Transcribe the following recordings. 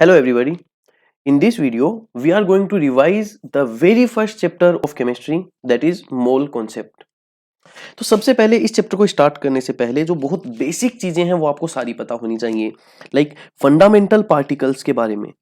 Hello everybody. In this video, we are going to revise the very first chapter of chemistry that is mole concept. तो सबसे पहले इस chapter को start करने से पहले जो बहुत बेसिक चीजें हैं वो आपको सारी पता होनी चाहिए लाइक फंडामेंटल पार्टिकल्स के बारे में।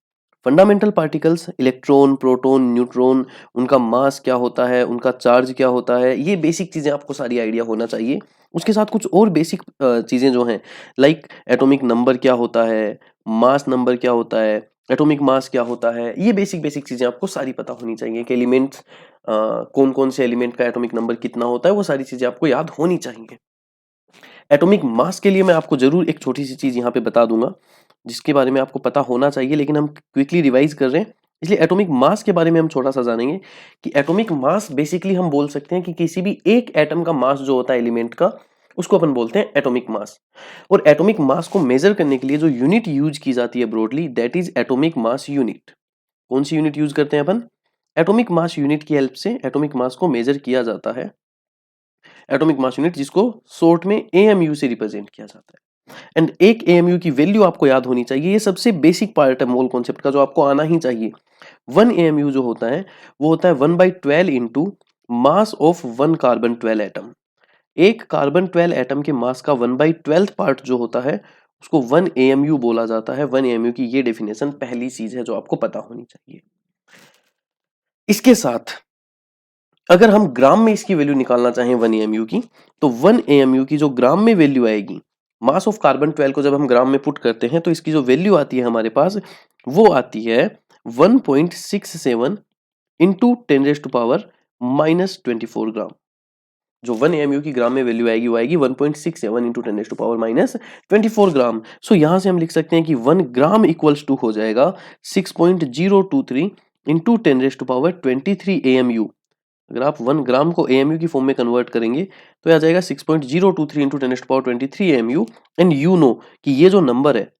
Fundamental particles electron, proton, neutron, उनका मास क्या होता है, उनका चार्ज क्या होता है, ये बेसिक चीजें आपको सारी आइडिया होना चाहिए। उसके साथ कुछ और बेसिक चीजें जो हैं लाइक एटॉमिक नंबर क्या होता है, मास नंबर क्या होता है, एटॉमिक मास क्या होता है, ये बेसिक बेसिक चीजें आपको सारी पता होनी चाहिए कि एलिमेंट्स कौन कौन से एलिमेंट का एटॉमिक नंबर कितना होता है, वो सारी चीजें आपको याद होनी चाहिए। एटॉमिक मास के लिए मैं आपको जरूर एक छोटी सी चीज यहाँ पे बता दूंगा जिसके बारे में आपको पता होना चाहिए, लेकिन हम क्विकली रिवाइज कर रहे हैं इसलिए एटॉमिक मास के बारे में हम छोटा सा जानेंगे कि एटॉमिक मास बेसिकली हम बोल सकते हैं कि किसी भी एक एटम का मास जो होता है एलिमेंट का, उसको अपन बोलते हैं एटॉमिक मास। और एटॉमिक मास को मेजर करने के लिए जो यूनिट यूज की जाती है broadly, that is atomic mass unit. कौन सी यूनिट यूज करते हैं अपन? एटॉमिक मास यूनिट की हेल्प से एटॉमिक मास को मेजर किया जाता है। एटॉमिक मास यूनिट जिसको शॉर्ट में एएमयू से रिप्रेजेंट किया जाता है। एंड एक एएमयू की वैल्यू आपको याद होनी चाहिए, ये सबसे बेसिक पार्ट है मोल कॉन्सेप्ट का जो आपको आना ही चाहिए। 1 एएमयू जो होता है वो होता है 1/12 into mass of 1 carbon 12 atom. एक कार्बन 12 एटम के मास का 1/12 पार्ट जो होता है उसको 1 एएमयू बोला जाता है। 1 एएमयू की ये डेफिनेशन पहली चीज है जो आपको पता होनी चाहिए। इसके साथ अगर हम ग्राम में इसकी वैल्यू निकालना चाहें 1 एएमयू की, तो 1 एएमयू की जो ग्राम में वैल्यू आएगी, मास ऑफ कार्बन 12 को जब हम ग्राम में पुट करते हैं तो इसकी जो वैल्यू आती है हमारे पास वो आती है 1.67 इंटू 10⁻⁻24 ग्राम। जो 1 एएमयू की ग्राम में वैल्यू आएगी वो आएगी 1.67 इंटू 10⁻⁻24 ग्राम। सो यहां से हम लिख सकते हैं कि 1 ग्राम इक्वल्स टू हो जाएगा 6.023 इंटू 10⁻23 एएमयू। अगर आप 1 ग्राम को एएमयू की फॉर्म में कन्वर्ट करेंगे तो आ जाएगा 6.023 into 10⁻23 AMU. And you know कि ये जो नंबर है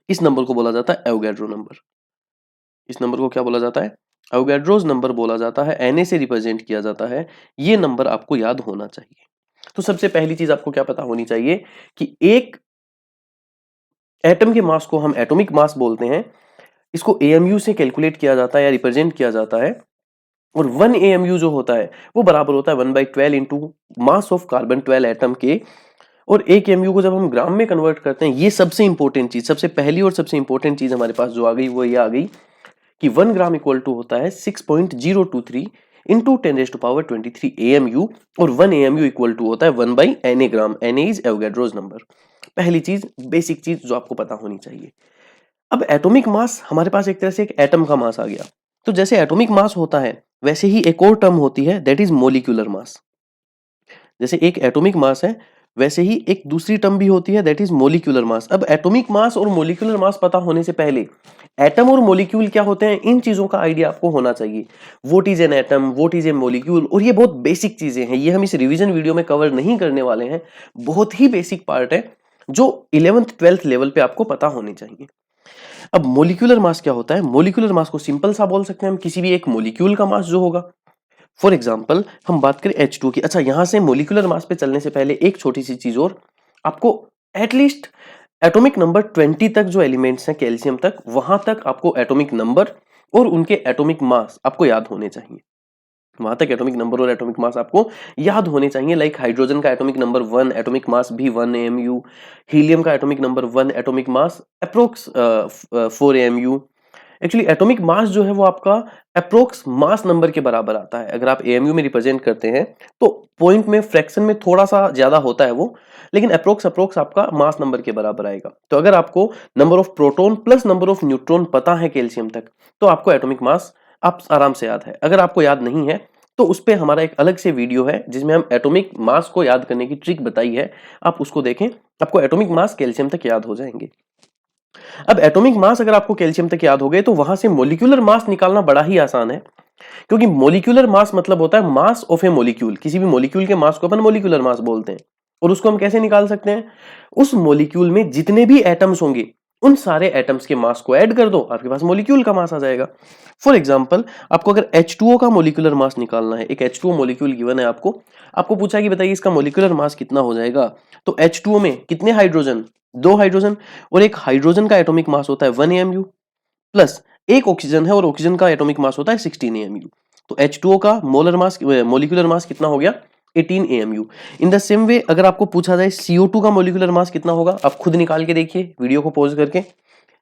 इस नंबर को बोला जाता है एवोगैड्रो नंबर। इस नंबर को क्या बोला जाता है? एवोगैड्रोस नंबर बोला जाता है। एनए से रिप्रेजेंट किया जाता है। ये नंबर आपको याद होना चाहिए। तो सबसे पहली चीज आपको क्या पता होनी चाहिए कि एक एटम के मास को हम एटॉमिक मास बोलते हैं। इसको एएमयू से कैलकुलेट किया जाता है या रिप्रेजेंट किया जाता है। और 1 एएमयू जो होता है वो बराबर होता है 1/12 into mass of carbon 12 atom के। और एक एएमयू को जब हम ग्राम में कन्वर्ट करते हैं, ये सबसे इंपॉर्टेंट चीज, सबसे पहली और सबसे इंपॉर्टेंट चीज हमारे पास जो आ गई वो ये आ गई कि 1 ग्राम इक्वल टू होता है 6.023 इंटू 10⁻23 एएमयू। और 1 एएमयू इक्वल टू होता है 1/Na gram. Na is Avogadro's number. पहली चीज, बेसिक चीज जो आपको पता होनी चाहिए। अब एटॉमिक मास, हमारे पास एक तरह से एक एटम का मास आ गया। तो जैसे एटॉमिक मास होता है वैसे ही एक और टर्म होती है दैट इज मोलिक्यूलर मास। जैसे एक एटॉमिक मास है वैसे ही एक दूसरी टर्म भी होती है दैट इज मोलिक्यूलर मास। अब एटॉमिक मास और मोलिक्यूलर मास पता होने से पहले एटम और मोलिक्यूल क्या होते हैं इन चीजों का आइडिया आपको होना चाहिए। What is an atom, what is A molecule, और ये बहुत बेसिक चीजें हैं। ये हम इस रिवीजन वीडियो में कवर नहीं करने वाले हैं। बहुत ही बेसिक पार्ट है जो 11th 12th लेवल पे आपको पता होने चाहिए। अब मोलिक्यूलर मास क्या होता है? मोलिक्यूलर मास को सिंपल सा बोल सकते हैं हम किसी भी एक मोलिक्यूल का मास जो होगा। फॉर एग्जाम्पल हम बात करें H2 की। अच्छा, यहां से मोलिकुलर मास पे चलने से पहले एक छोटी सी चीज और, आपको एटलीस्ट एटॉमिक नंबर 20 तक जो एलिमेंट्स हैं कैल्शियम तक, वहां तक आपको एटॉमिक नंबर और उनके एटॉमिक मास आपको याद होने चाहिए। वहां तक एटॉमिक नंबर और एटॉमिक मास आपको याद होने चाहिए। लाइक हाइड्रोजन का एटॉमिक नंबर 1, एटॉमिक मास भी 1 एएमयू। हीलियम का atomic number 1, atomic mass approx 4 AMU. Actually atomic mass जो है वो आपका अप्रोक्स मास नंबर के बराबर आता है। अगर आप एएमयू में रिप्रेजेंट करते हैं तो पॉइंट में, फ्रैक्शन में थोड़ा सा ज्यादा होता है वो, लेकिन अप्रोक्स आपका मास नंबर के बराबर आएगा। तो अगर आपको number of proton plus number of neutron पता है कैल्शियम तक, तो आपको एटॉमिक मास आप आराम से याद है। अगर आपको याद नहीं है तो उस पर हमारा एक अलग से वीडियो है जिसमें हम एटॉमिक मास को याद करने की ट्रिक बताई है, आप उसको देखें, आपको एटॉमिक मास कैल्शियम तक याद हो जाएंगे। अब एटॉमिक मास अगर आपको कैल्शियम तक याद हो गए तो वहां से मोलिक्यूलर मास निकालना बड़ा ही आसान है। क्योंकि मोलिक्यूलर मास मतलब होता है मास ऑफ ए मोलिक्यूल। किसी भी मोलिक्यूल के मास को अपन मोलिक्यूलर मास बोलते हैं। और उसको हम कैसे निकाल सकते हैं? उस मोलिक्यूल में जितने भी एटम्स होंगे उन सारे एटम्स के मास को ऐड कर दो, आपके पास मोलिक्यूल का मास आ जाएगा। फॉर एग्जाम्पल, आपको अगर H2O का मोलिक्यूलर मास निकालना है, एक H2O मोलिक्यूल गिवन है आपको पूछा कि बताइए इसका मोलिक्यूलर मास कितना हो जाएगा। तो H2O में कितने हाइड्रोजन? 2 हाइड्रोजन। और एक हाइड्रोजन का एटॉमिक मास होता है 1 एएमयू। प्लस एक ऑक्सीजन है और ऑक्सीजन का एटॉमिक मास होता है 16 AMU। तो H2O का मोलर मास मोलिकुलर मास कितना हो गया 18 AMU। In the same way अगर आपको पूछा जाए CO2 का मोलिकुलर मास कितना होगा, आप खुद निकाल के देखिए वीडियो को पॉज करके।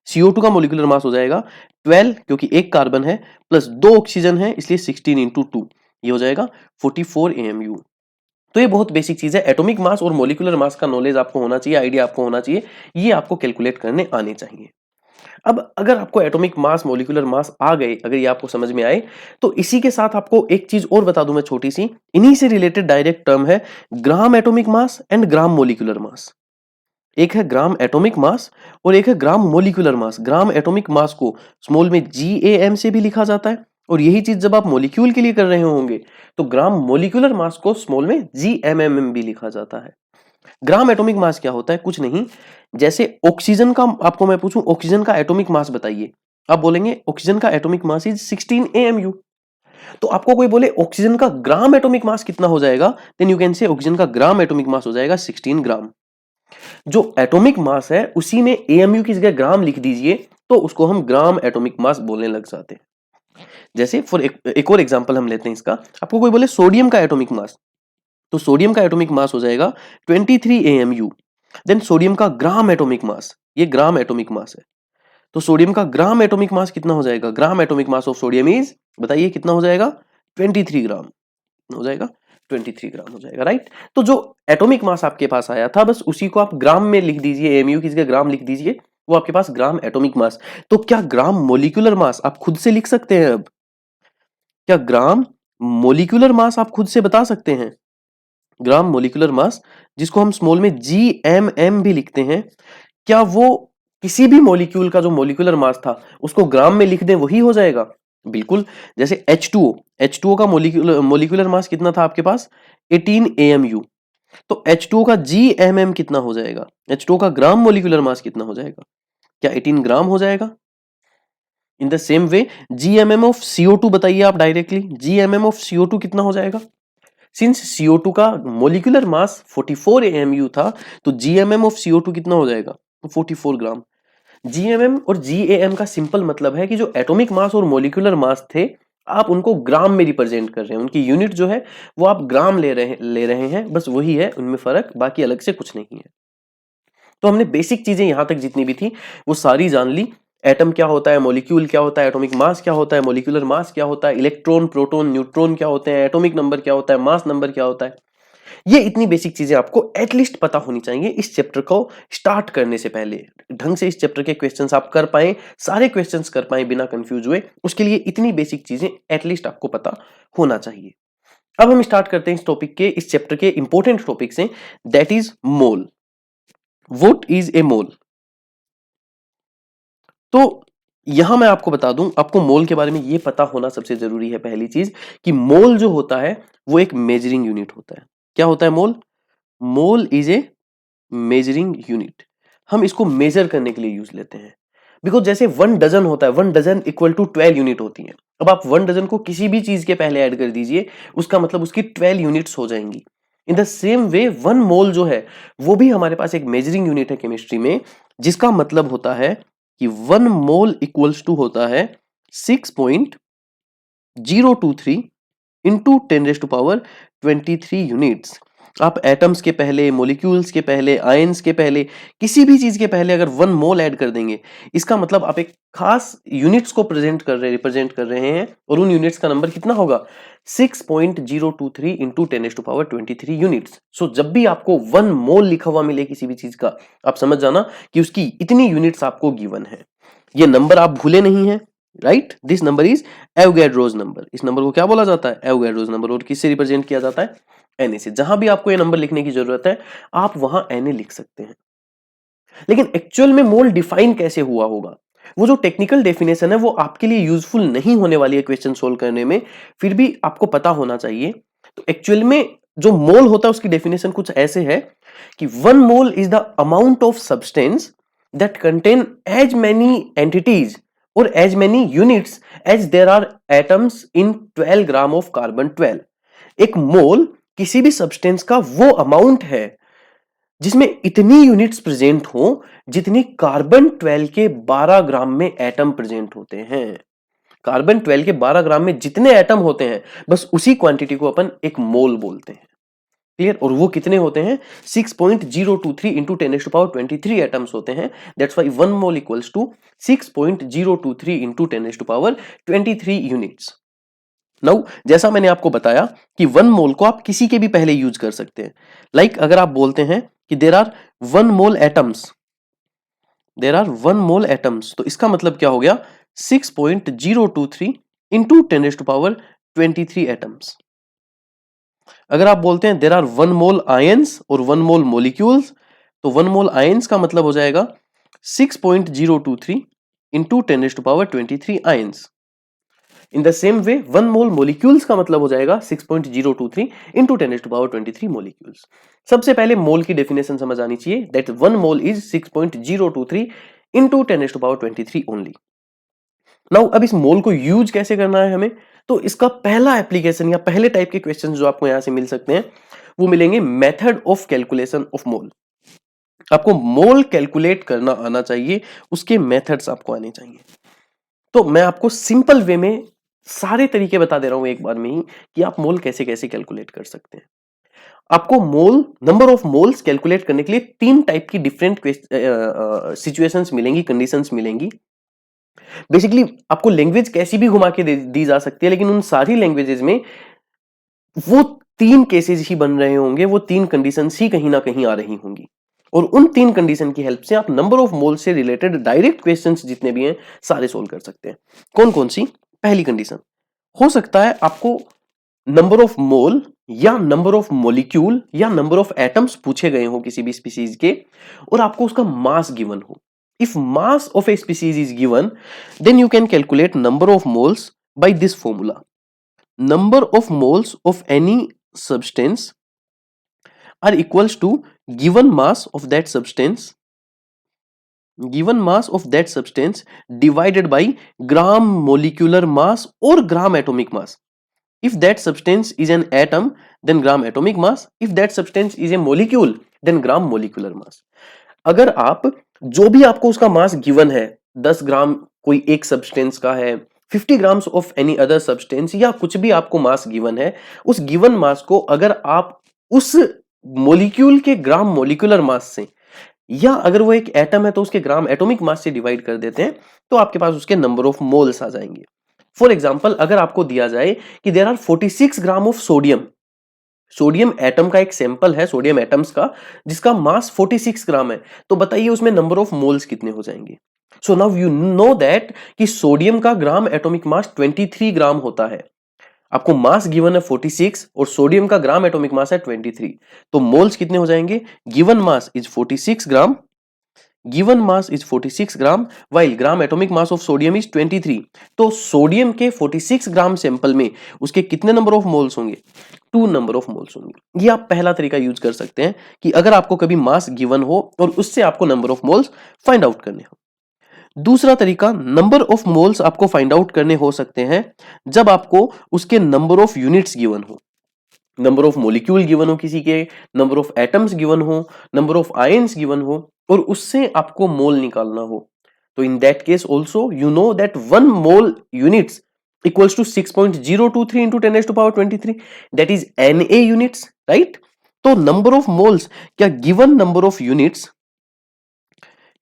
CO2 का मोलिकुलर मास हो जाएगा 12, क्योंकि एक कार्बन है प्लस 2 ऑक्सीजन है, इसलिए 16 इंटू 2 ये हो जाएगा 44 AMU। तो ये बहुत बेसिक चीज है, एटॉमिक मास और मोलिकुलर मास का नॉलेज आपको होना चाहिए, आइडिया आपको होना चाहिए, ये आपको कैलकुलेट करने आने चाहिए। अब अगर आपको एटॉमिक मास मोलिकुलर मास आ गए, अगर ये आपको समझ में आए, तो इसी के साथ आपको एक चीज और बता दूं मैं छोटी सी, इन्हीं से रिलेटेड डायरेक्ट टर्म है ग्राम atomic mass and gram molecular mass. एक है ग्राम एटॉमिक मास और एक है ग्राम मोलिकुलर मास। ग्राम एटॉमिक मास को स्मॉल में GAM से भी लिखा जाता है, और यही चीज जब आप मॉलिक्यूल के लिए कर रहे होंगे तो ग्राम मोलिकुलर मास को स्मॉल में GMMM भी लिखा जाता है। ग्राम एटॉमिक मास क्या होता है, कुछ नहीं, जैसे ऑक्सीजन का आपको मैं पूछूं ऑक्सीजन का एटॉमिक मास बताइए, आप बोलेंगे ऑक्सीजन का एटॉमिक मास इज 16 AMU। तो आपको कोई बोले ऑक्सीजन का ग्राम एटॉमिक मास कितना हो जाएगा, then you can say oxygen का ग्राम एटॉमिक मास हो जाएगा 16 ग्राम। जो एटॉमिक मास है उसी में AMU की जगह ग्राम लिख दीजिए, तो उसको हम ग्राम एटॉमिक मास बोलने लग जाते हैं। जैसे फॉर एक और एग्जांपल हम लेते हैं इसका, आपको कोई बोले सोडियम का एटॉमिक मास, तो सोडियम का एटॉमिक मास हो जाएगा 23 AMU। देन सोडियम का ग्राम एटॉमिक मास, ये ग्राम एटॉमिक मास है, तो सोडियम का ग्राम एटॉमिक मास कितना हो जाएगा, ग्राम atomic mass of sodium is, बताइए कितना हो जाएगा, 23 ग्राम हो जाएगा, 23 ग्राम हो जाएगा, राइट। तो जो एटॉमिक मास आपके पास आया था बस उसी को आप ग्राम में लिख दीजिए, AMU की जगह ग्राम लिख दीजिए, वो आपके पास ग्राम एटॉमिक मास। तो क्या ग्राम मोलिकुलर मास आप खुद से लिख सकते हैं? अब क्या ग्राम मोलिकुलर मास आप खुद से बता सकते हैं? ग्राम मोलिकुलर मास, जिसको हम स्मॉल में GMM भी लिखते हैं, क्या वो किसी भी मॉलिक्यूल का जो मॉलिकुलर मास था उसको ग्राम में लिख दें वही हो जाएगा? बिल्कुल। जैसे H2O का मॉलिक्यूलर मास कितना था आपके पास, 18 AMU। तो H2O का GMM कितना हो जाएगा, H2O का ग्राम मॉलिक्यूलर मास कितना हो जाएगा, क्या 18 ग्राम हो जाएगा? In the same way GMM of CO2 बताइए आप डायरेक्टली, GMM ऑफ CO2 कितना हो जाएगा? सिंस CO2 का मोलिकुलर मास 44 AMU था, तो GMM ऑफ CO2 कितना हो जाएगा, तो 44 ग्राम। GMM और GAM का सिंपल मतलब है कि जो एटॉमिक मास और मोलिकुलर मास थे, आप उनको ग्राम में रिप्रेजेंट कर रहे हैं, उनकी यूनिट जो है वो आप ग्राम ले रहे हैं, बस वही है उनमें फर्क, बाकी अलग से कुछ नहीं है। तो हमने बेसिक चीजें यहां तक जितनी भी थी वो सारी जान ली। एटम क्या होता है, मॉलिक्यूल क्या होता है, एटॉमिक मास क्या होता है, मॉलिक्यूलर मास क्या होता है, इलेक्ट्रॉन प्रोटॉन न्यूट्रॉन क्या होते हैं, एटॉमिक नंबर क्या होता है, मास नंबर क्या होता है, ये इतनी बेसिक चीजें आपको एटलीस्ट पता होनी चाहिए इस चैप्टर को स्टार्ट करने से पहले। ढंग से इस चैप्टर के क्वेश्चंस आप कर पाए, सारे क्वेश्चंस कर पाए बिना कंफ्यूज हुए, उसके लिए इतनी बेसिक चीजें एटलीस्ट आपको पता होना चाहिए। अब हम स्टार्ट करते हैं इस टॉपिक के, इस चैप्टर के इंपॉर्टेंट टॉपिक से, that is mole. What is a mole? तो यहां मैं आपको बता दूं, आपको मोल के बारे में यह पता होना सबसे जरूरी है, पहली चीज कि मोल जो होता है वो एक मेजरिंग यूनिट होता है। क्या होता है mole? Mole is a measuring unit. हम इसको मेजर करने के लिए यूज लेते हैं, बिकॉज जैसे 1 डजन होता है, 1 डजन इक्वल टू 12 यूनिट होती है। अब आप 1 डजन को किसी भी चीज के पहले ऐड कर दीजिए, उसका मतलब उसकी 12 यूनिट्स हो जाएंगी। इन द सेम वे 1 मोल जो है वो भी हमारे पास एक मेजरिंग यूनिट है केमिस्ट्री में, जिसका मतलब होता है कि 1 मोल इक्वल्स टू होता है 6.023 इंटू 10⁻23 यूनिट्स। आप एटम्स के पहले, मॉलिक्यूल्स के पहले, आयंस के पहले, किसी भी चीज के पहले अगर 1 मोल ऐड कर देंगे, इसका मतलब आप एक खास यूनिट्स को रिप्रेजेंट कर रहे हैं, और उन यूनिट्स का नंबर कितना होगा, 6.023 इंटू 10⁻23 यूनिट्स। सो जब भी आपको 1 मोल लिखा हुआ मिले किसी भी चीज का, आप समझ जाना कि उसकी इतनी यूनिट्स आपको गिवन है। ये नंबर आप भूले नहीं है, right. This number is Avogadro's number. इस नंबर को क्या बोला जाता है, एवोगैड्रोस नंबर। और किससे रिप्रेजेंट किया जाता है, Na से। जहां भी आपको ये नंबर लिखने की जरूरत है आप वहां Na लिख सकते हैं। लेकिन एक्चुअल में मोल डिफाइन कैसे हुआ होगा, वो जो टेक्निकल डेफिनेशन है वो आपके लिए यूजफुल नहीं होने वाली है क्वेश्चन सोल्व करने में, फिर भी आपको पता होना चाहिए। तो एक्चुअल में जो मोल होता है उसकी डेफिनेशन कुछ ऐसे है कि 1 mole is the amount of substance that contain as many entities or as many units as there are atoms in 12 gram of carbon 12। एक मोल किसी भी सब्सटेंस का वो अमाउंट है जिसमें इतनी यूनिट्स प्रेजेंट हो जितनी कार्बन 12 के 12 ग्राम में एटम प्रेजेंट होते हैं। कार्बन 12 के 12 ग्राम में जितने एटम होते हैं बस उसी क्वांटिटी को अपन एक मोल बोलते हैं। क्लियर? और वो कितने होते हैं? 6.023 इंटू 10⁻23 एटम्स होते हैं। That's why 1 mole equals to 6.023 into 10⁻23 units. Now जैसा मैंने आपको बताया कि 1 मोल को आप किसी के भी पहले यूज कर सकते हैं। लाइक अगर आप बोलते हैं कि there are 1 mole atoms, there are 1 mole atoms, तो इसका मतलब क्या हो गया? 6.023 इंटू 10⁻23 एटम्स। अगर आप बोलते हैं देर आर 1 मोल आयंस और 1 मोल मोलिक्यूल्स, तो 1 मोल आयंस का मतलब हो जाएगा 6.023 into 10⁻23 ions. In the same way 1 mole molecules का मतलब हो जाएगा 6.023 इंटू 10⁻23 मोलिक्यूल्स। सबसे पहले मोल की डेफिनेशन समझ आनी चाहिए, that 1 mole is 6.023 into 10⁻23 only. Now अब इस मोल को यूज कैसे करना है हमें, तो इसका पहला एप्लीकेशन या पहले टाइप के क्वेश्चन जो आपको यहां से मिल सकते हैं वो मिलेंगे method of calculation of mole. आपको मोल कैलकुलेट करना आना चाहिए, उसके मेथड्स आपको आने चाहिए। तो मैं आपको सिंपल वे में सारे तरीके बता दे रहा हूं एक बार में ही कि आप मोल कैसे कैसे कैलकुलेट कर सकते हैं। आपको मोल नंबर ऑफ मोल्स कैलकुलेट करने के लिए 3 टाइप की डिफरेंट सिचुएशंस मिलेंगी, कंडीशंस मिलेंगी। बेसिकली आपको लैंग्वेज कैसी भी घुमा के दी जा सकती है, लेकिन उन सारी लैंग्वेजेस में वो 3 केसेस ही बन रहे होंगे, वो 3 कंडीशंस ही कहीं ना कहीं आ रही होंगी। और उन 3 कंडीशन की हेल्प से आप नंबर ऑफ मोल से रिलेटेड डायरेक्ट क्वेश्चंस जितने भी हैं सारे सोल्व कर सकते हैं। कौन कौन सी? पहली कंडीशन हो सकता है आपको नंबर ऑफ मोल या नंबर ऑफ मॉलिक्यूल या नंबर ऑफ एटम्स पूछे गए हो किसी भी स्पीसीज के, और आपको उसका मास गिवन हो। If mass of a species is given, then you can calculate number of moles by this formula. Number of moles of any substance are equals to given mass of that substance, given mass of that substance divided by gram molecular mass or gram atomic mass. If that substance is an atom, then gram atomic mass. If that substance is a molecule, then gram molecular mass. अगर आप जो भी आपको उसका mass given है, 10 ग्राम कोई एक substance का है, 50 grams of any other substance, या कुछ भी आपको मास गिवन है, उस गिवन मास को अगर आप उस मॉलिक्यूल के ग्राम मॉलिक्यूलर मास से, या अगर वो एक एटम है तो उसके ग्राम एटॉमिक मास से डिवाइड कर देते हैं, तो आपके पास उसके नंबर ऑफ मोल्स आ जाएंगे। फॉर एग्जाम्पल अगर आपको दिया जाए कि there are 46 gram of sodium, sodium atom का एक सैंपल है सोडियम एटम्स का जिसका मास 46 ग्राम है, तो बताइए उसमें नंबर ऑफ मोल्स कितने हो जाएंगे। So now you know that कि सोडियम का ग्राम एटॉमिक मास 23 ग्राम होता है। आपको मास गिवन है 46 और सोडियम का ग्राम एटॉमिक मास है 23, तो मोल्स कितने हो जाएंगे? Given mass is 46 gram, given mass is 46 gram, while gram atomic mass of sodium is 23। तो सोडियम के 46 ग्राम सैंपल में उसके कितने नंबर ऑफ मोल्स होंगे? 2 नंबर ऑफ मोल्स होंगे। ये आप पहला तरीका यूज कर सकते हैं कि अगर आपको कभी मास गिवन हो और उससे आपको number of moles find out करने हो। दूसरा तरीका, नंबर ऑफ मोल्स आपको फाइंड आउट करने हो सकते हैं जब आपको उसके नंबर ऑफ यूनिट्स गिवन हो, नंबर ऑफ मॉलिक्यूल गिवन हो किसी के, नंबर ऑफ एटम्स गिवन हो, नंबर ऑफ आयंस गिवन हो, और उससे आपको मोल निकालना हो। तो in that case also you know that 1 mole units equals to 6.023 into 10⁻23, that is Na units, right? तो नंबर ऑफ मोल्स, क्या गिवन नंबर ऑफ यूनिट्स,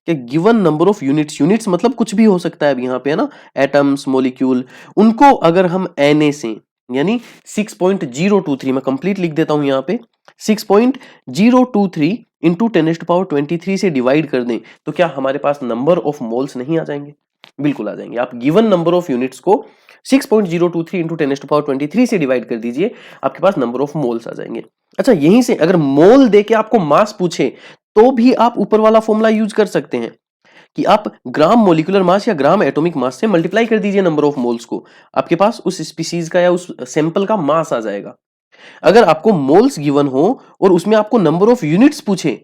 क्या given number of units, units मतलब कुछ भी हो सकता है अब यहाँ पे, है ना, एटम्स, मॉलिक्यूल, उनको अगर हम Na से यानी 6.023, मैं कंप्लीट लिख देता हूं यहाँ पे, 6.023 इंटू 10⁻23 से डिवाइड कर दें, तो क्या हमारे पास नंबर ऑफ मोल्स नहीं आ जाएंगे? बिल्कुल आ जाएंगे। आप गिवन नंबर ऑफ यूनिट्स को 6.023 इंटू 10⁻23 से डिवाइड कर दीजिए, आपके पास नंबर ऑफ मोल्स आ जाएंगे। अच्छा, यहीं से अगर मोल दे के आपको मास पूछे तो भी आप ऊपर वाला फॉर्मूला यूज कर सकते हैं कि आप ग्राम मोलिकुलर मास या ग्राम एटॉमिक मास से मल्टीप्लाई कर दीजिए नंबर ऑफ मोल्स को, आपके पास उस स्पीसीज का या उस सैंपल का मास आ जाएगा। अगर आपको मोल्स गिवन हो और उसमें आपको नंबर ऑफ यूनिट्स पूछे,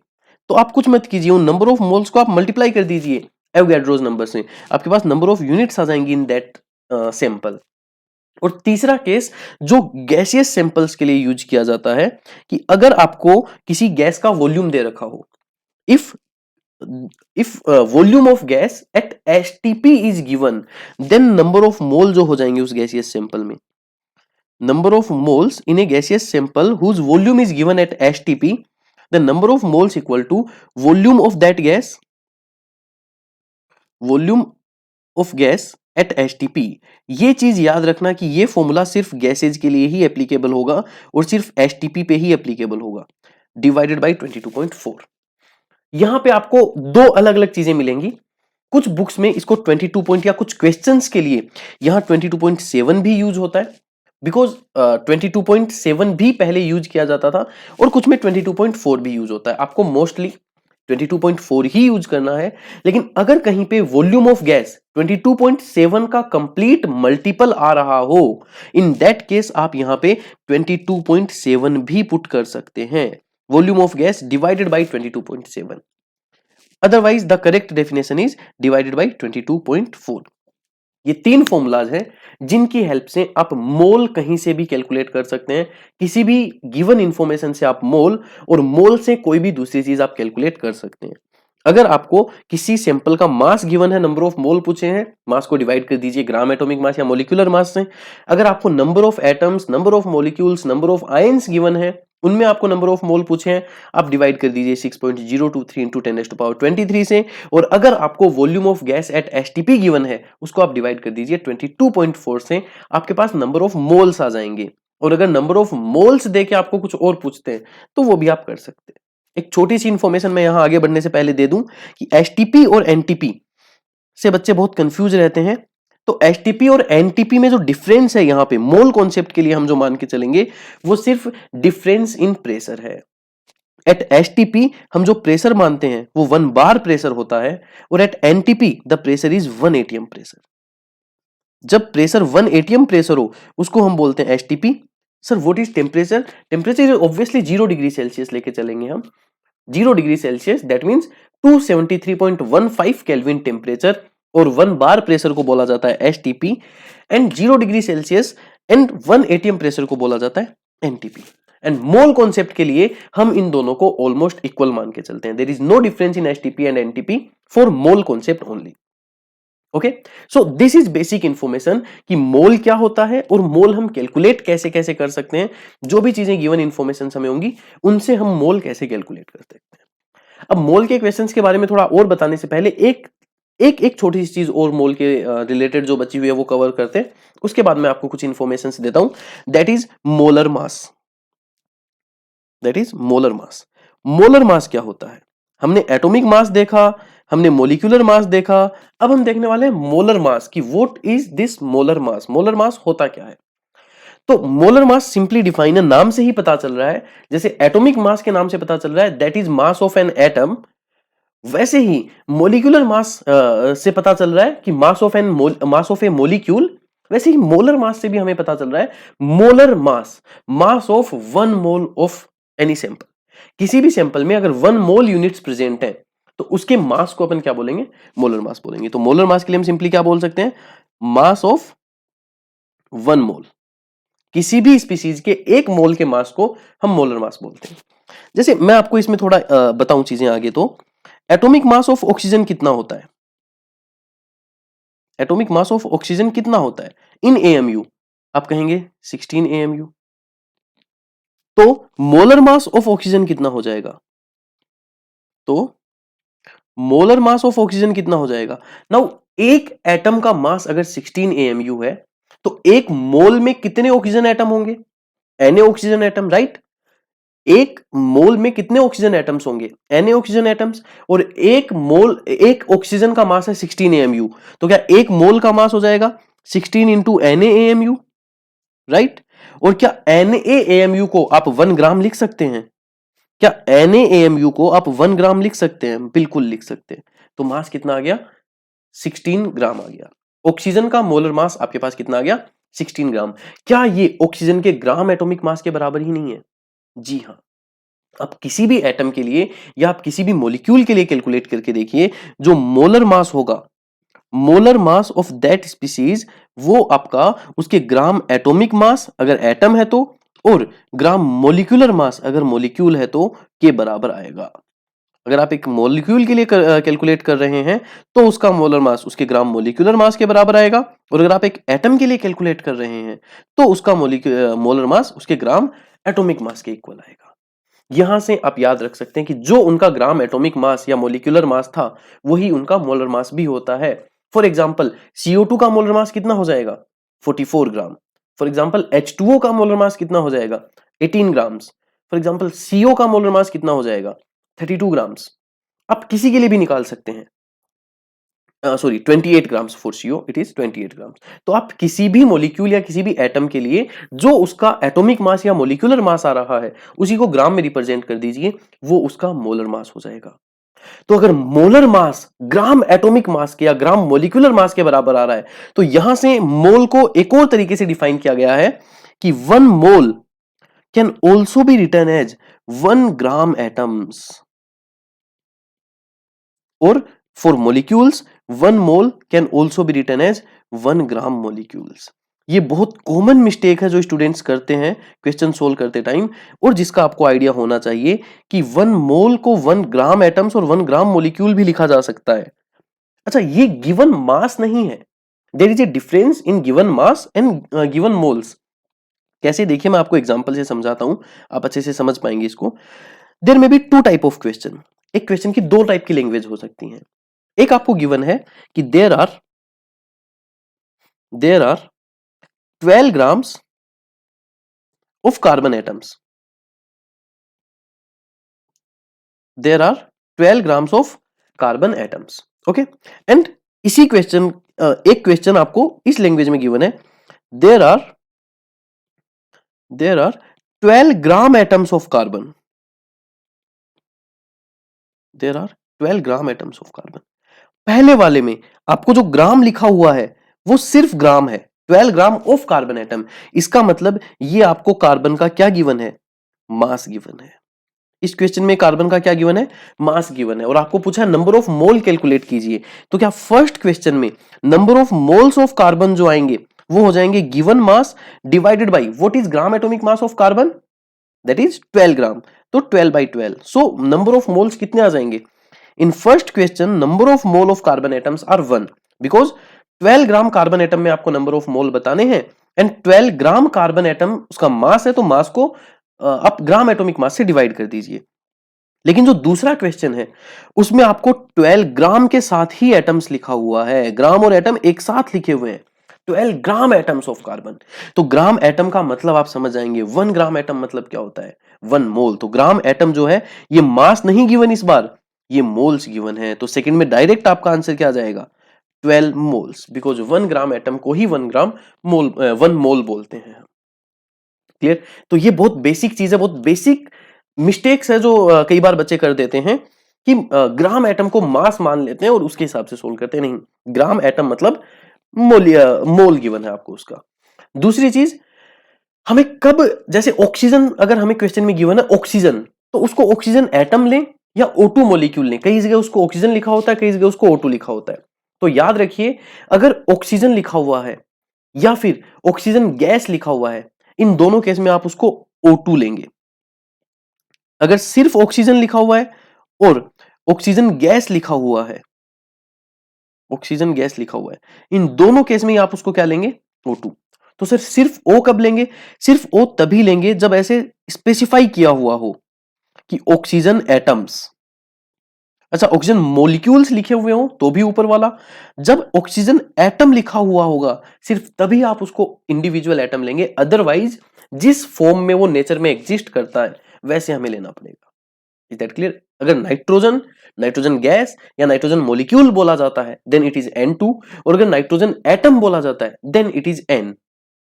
तो आप कुछ मत कीजिए, उन नंबर ऑफ मोल्स को आप मल्टीप्लाई कर दीजिए एवोगैड्रोस नंबर से, आपके पास नंबर ऑफ यूनिट्स आ जाएंगी इन दैट सैंपल। और तीसरा केस जो गैसियस सैंपल्स के लिए यूज किया जाता है कि अगर आपको किसी गैस का वॉल्यूम दे रखा हो, if volume of gas at STP is given, then number of mole जो हो जाएंगे उस गैसियस सैंपल में, number of moles in a gaseous sample whose volume is given at HTP, the number of moles equal to volume of that gas, volume of gas at HTP। ये चीज याद रखना कि ये फॉर्मूला सिर्फ gases के लिए ही एप्लीकेबल होगा और सिर्फ HTP पे ही एप्लीकेबल होगा, डिवाइडेड बाय 22.4। यहां पे आपको दो अलग अलग चीजें मिलेंगी। कुछ बुक्स में इसको 22 पॉइंट या कुछ क्वेश्चंस के लिए यहां 22.7 भी यूज होता है, बिकॉज 22.7 भी पहले यूज किया जाता था, और कुछ में 22.4 भी यूज होता है। आपको मोस्टली 22.4 ही यूज करना है, लेकिन अगर कहीं पे वॉल्यूम ऑफ गैस 22.7 का कंप्लीट मल्टीपल आ रहा हो, इन दैट केस आप यहां पे 22.7 भी पुट कर सकते हैं, volume of gas divided bye 22.7। Otherwise the correct definition is divided by 22.4। ये तीन फॉर्मूलाज हैं जिनकी हेल्प से आप मोल कहीं से भी कैलकुलेट कर सकते हैं। किसी भी गिवन इंफॉर्मेशन से आप मोल, और मोल से कोई भी दूसरी चीज आप कैलकुलेट कर सकते हैं। अगर आपको किसी सैंपल का मास गिवन है, नंबर ऑफ मोल पूछे हैं, मास को डिवाइड कर दीजिए ग्राम एटॉमिक मास या मॉलिक्यूलर मास से। अगर आपको number of atoms, number of molecules, number of ions given है, उनमें आपको नंबर ऑफ मोल पूछे हैं, आप डिवाइड कर दीजिए 6.023 इंटू 10⁻23 से। और अगर आपको volume of gas at STP given है, उसको आप डिवाइड कर दीजिए 22.4 से, आपके पास नंबर ऑफ मोल्स आ जाएंगे। और अगर नंबर ऑफ मोल्स देके आपको कुछ और पूछते हैं तो वो भी आप कर सकते हैं। एक छोटी सी इंफॉर्मेशन मैं यहां आगे बढ़ने से पहले दे दूं कि एसटीपी और एनटीपी से बच्चे बहुत कंफ्यूज रहते हैं। तो एसटीपी और एनटीपी में जो डिफरेंस है यहां पे मोल कॉन्सेप्ट के लिए हम जो मान के चलेंगे, वो सिर्फ डिफरेंस इन प्रेशर है। एट एसटीपी हम जो प्रेशर मानते हैं वो 1 बार प्रेशर होता है, और at NTP the pressure is 1 ATM pressure. जब प्रेशर 1 एटीएम प्रेशर हो उसको हम बोलते हैं STP. Sir what is temperature? Temperature is obviously 0 degree Celsius लेके चलेंगे हम। 0 degree Celsius that means 273.15 kelvin temperature, और 1 बार प्रेशर को बोला जाता है STP, and 0 degree Celsius and 1 ATM pressure को बोला जाता है एनटीपी। एंड मोल कॉन्सेप्ट के लिए हम इन दोनों को ऑलमोस्ट इक्वल मान के चलते हैं। There is no difference in STP and NTP for mole concept only. Okay, so this is basic information कि मोल क्या होता है और मोल हम कैलकुलेट कैसे कैसे कर सकते हैं। जो भी चीजें गिवन इंफॉर्मेशन हमें होंगी उनसे हम मोल कैसे कैलकुलेट कर सकते हैं। अब मोल के क्वेश्चंस के बारे में थोड़ा और बताने से पहले एक छोटी सी चीज और मोल के रिलेटेड जो बची हुई है वो कवर करते हैं, उसके बाद मैं आपको कुछ इंफॉर्मेशन देता हूं। That is molar mass. That is molar mass. Molar mass क्या होता है? हमने एटॉमिक मास देखा, हमने मोलिकुलर मास देखा, अब हम देखने वाले हैं मोलर मास की what is this molar mass. Molar mass होता क्या है? तो मोलर मास सिंपली डिफाइन है, नाम से ही पता चल रहा है, जैसे एटॉमिक मास के नाम से पता चल रहा है that is mass of an atom, वैसे ही मोलिकुलर मास से पता चल रहा है कि मास ऑफ ए मोलिक्यूल, वैसे ही मोलर मास से भी हमें पता चल रहा है molar mass, mass of 1 mole of any sample. किसी भी सैंपल में अगर 1 मोल यूनिट्स प्रेजेंट है तो उसके मास को अपन क्या बोलेंगे? मोलर मास बोलेंगे। तो मोलर मास के लिए हम सिंपली क्या बोल सकते हैं? मास ऑफ 1 मोल। किसी भी स्पीसीज के 1 मोल के मास को हम मोलर मास बोलते हैं। जैसे मैं आपको इसमें थोड़ा बताऊं चीजें आगे, तो एटॉमिक मास ऑफ ऑक्सीजन कितना होता है? एटॉमिक मास ऑफ ऑक्सीजन कितना होता है इन एएमयू? आप कहेंगे 16 एएमयू। तो मोलर मास ऑफ ऑक्सीजन कितना हो जाएगा? तो मोलर मास ऑफ ऑक्सीजन कितना हो जाएगा? नाउ एक एटम का मास अगर 16 एएमयू है तो एक मोल में कितने ऑक्सीजन एटम होंगे? Na oxygen atom, right? एक मोल में कितने ऑक्सीजन एटम्स होंगे? Na oxygen atoms. और एक ऑक्सीजन का मास है 16 एएमयू, तो क्या एक मोल का मास हो जाएगा 16 इंटू NaAMU, राइट? और क्या NaAMU को आप 1 ग्राम लिख सकते हैं? क्या NaAMU को आप 1 ग्राम लिख सकते हैं? बिल्कुल लिख सकते हैं। तो मास कितना आ गया? 16 ग्राम आ गया। ऑक्सीजन का मोलर मास आपके पास कितना आ गया? 16 ग्राम। क्या ये ऑक्सीजन के ग्राम एटॉमिक मास के बराबर ही नहीं है? जी हां। आप किसी भी एटम के लिए या आप किसी भी मॉलिक्यूल के लिए कैलकुलेट करके देखिए, जो मोलर मास होगा molar mass of that species, वो आपका उसके ग्राम एटॉमिक मास अगर एटम है तो, और ग्राम मोलिकुलर मास अगर मोलिक्यूल है तो के बराबर आएगा। अगर आप एक मॉलिक्यूल के लिए कैलकुलेट कर रहे हैं तो उसका मोलर मास उसके ग्राम मोलिकुलर मास के बराबर आएगा, और अगर आप एक एटम के लिए कैलकुलेट कर रहे हैं तो उसका मोलर मास उसके ग्राम एटॉमिक मास के इक्वल आएगा। यहां से आप याद रख सकते हैं कि जो उनका ग्राम एटॉमिक मास या मोलिकुलर मास था वही उनका मोलर मास भी होता है। फॉर एग्जांपल CO2 का मोलर मास कितना हो जाएगा? 44 ग्राम। फॉर एग्जांपल H2O का मोलर मास कितना हो जाएगा? 18 ग्राम्स। फॉर एग्जांपल CO का मोलर मास कितना हो जाएगा? 32 ग्राम्स। आप किसी के लिए भी निकाल सकते हैं। Sorry 28 grams for CO, it is 28 grams. तो आप किसी भी मॉलिक्यूल या किसी भी एटम के लिए जो उसका एटॉमिक मास या मॉलिक्यूलर मास आ रहा है उसी को ग्राम में रिप्रेजेंट कर दीजिए, वो उसका मोलर मास हो जाएगा। तो अगर मोलर मास ग्राम एटॉमिक मास के या ग्राम मॉलिक्यूलर मास के बराबर आ रहा है तो यहां से मोल को एक और तरीके से डिफाइन किया गया है कि 1 mole can also be written as 1 gram atoms, और for molecules 1 mole can also be written as 1 gram molecules। ये बहुत कॉमन मिस्टेक है जो स्टूडेंट्स करते हैं क्वेश्चन सोल्व करते टाइम, और जिसका आपको आइडिया होना चाहिए कि 1 मोल को 1 ग्राम एटम्स और 1 ग्राम मोलिक्यूल भी लिखा जा सकता है। अच्छा, ये गिवन मास नहीं है। There is a difference in given mass and given moles. कैसे, देखिए मैं आपको एग्जांपल से समझाता हूं, आप अच्छे से समझ पाएंगे इसको। There may be two type of question. एक क्वेश्चन की दो टाइप की लैंग्वेज हो सकती है। एक आपको गिवन है कि there are 12 grams of carbon atoms, there are 12 grams of carbon atoms, okay. And इसी क्वेश्चन एक क्वेश्चन आपको इस लैंग्वेज में गिवन है, there are there are 12 gram atoms of carbon, there are 12 gram atoms of carbon. पहले वाले में आपको जो ग्राम लिखा हुआ है वो सिर्फ ग्राम है, 12 ग्राम ऑफ कार्बन एटम। इसका मतलब ये आपको कार्बन का क्या गिवन है? मास गिवन है। इस क्वेश्चन में कार्बन का क्या गिवन है? मास गिवन है। और आपको पूछा नंबर ऑफ मोल कैलकुलेट कीजिए, तो क्या फर्स्ट क्वेश्चन में number of moles of carbon जो आएंगे वो हो जाएंगे given mass divided by what is gram atomic mass of carbon, that is 12 ग्राम। तो 12/12, सो नंबर ऑफ मोल्स कितने आ जाएंगे? In first question, number of mole of carbon atoms are 1 because 12 gram carbon atom में आपको number of मोल बताने हैं, and 12 gram carbon atom उसका मास है, तो मास को आप ग्राम एटॉमिक मास से डिवाइड कर दीजिए। लेकिन जो दूसरा क्वेश्चन है उसमें आपको 12 ग्राम के साथ ही एटम्स लिखा हुआ है, ग्राम और एटम एक साथ लिखे हुए हैं, 12 ग्राम एटम्स ऑफ कार्बन। तो ग्राम एटम का मतलब आप समझ जाएंगे, 1 ग्राम एटम मतलब क्या होता है? 1 मोल। तो ग्राम एटम जो है ये मास नहीं गिवन इस बार, ये मोल्स गिवन है। तो सेकंड में डायरेक्ट आपका आंसर क्या आ जाएगा? 12 मोल्स, बिकॉज 1 ग्राम एटम को ही 1 ग्राम मोल 1 मोल बोलते हैं। क्लियर? तो ये बहुत बेसिक चीज है, बहुत बेसिक मिस्टेक्स है जो कई बार बच्चे कर देते हैं कि ग्राम एटम को मास मान लेते हैं और उसके हिसाब से सोल्व करते हैं। नहीं, ग्राम एटम मतलब मोल गिवन है आपको उसका। दूसरी चीज, हमें कब, जैसे ऑक्सीजन अगर हमें क्वेश्चन में गिवन है ऑक्सीजन, तो उसको ऑक्सीजन एटम लें या O2 मॉलिक्यूल लें। कई जगह उसको ऑक्सीजन लिखा होता है, कई जगह उसको O2 लिखा होता है। तो याद रखिए, अगर ऑक्सीजन लिखा हुआ है या फिर ऑक्सीजन गैस लिखा हुआ है, इन दोनों केस में आप उसको O2 लेंगे। अगर सिर्फ ऑक्सीजन लिखा हुआ है और ऑक्सीजन गैस लिखा हुआ है, ऑक्सीजन गैस लिखा हुआ है, इन दोनों केस में आप उसको क्या लेंगे? O2। तो सर सिर्फ O कब लेंगे? सिर्फ O तभी लेंगे जब ऐसे स्पेसिफाई किया हुआ हो कि ऑक्सीजन एटम्स। अच्छा, ऑक्सीजन मॉलिक्यूल्स लिखे हुए हो तो भी ऊपर वाला। जब ऑक्सीजन एटम लिखा हुआ होगा सिर्फ तभी आप उसको इंडिविजुअल एटम लेंगे, अदरवाइज जिस फॉर्म में वो नेचर में एग्जिस्ट करता है वैसे हमें लेना पड़ेगा। Is that clear? अगर नाइट्रोजन, नाइट्रोजन गैस या नाइट्रोजन मॉलिक्यूल बोला जाता है देन इट इज N2, और अगर नाइट्रोजन एटम बोला जाता है then it is N।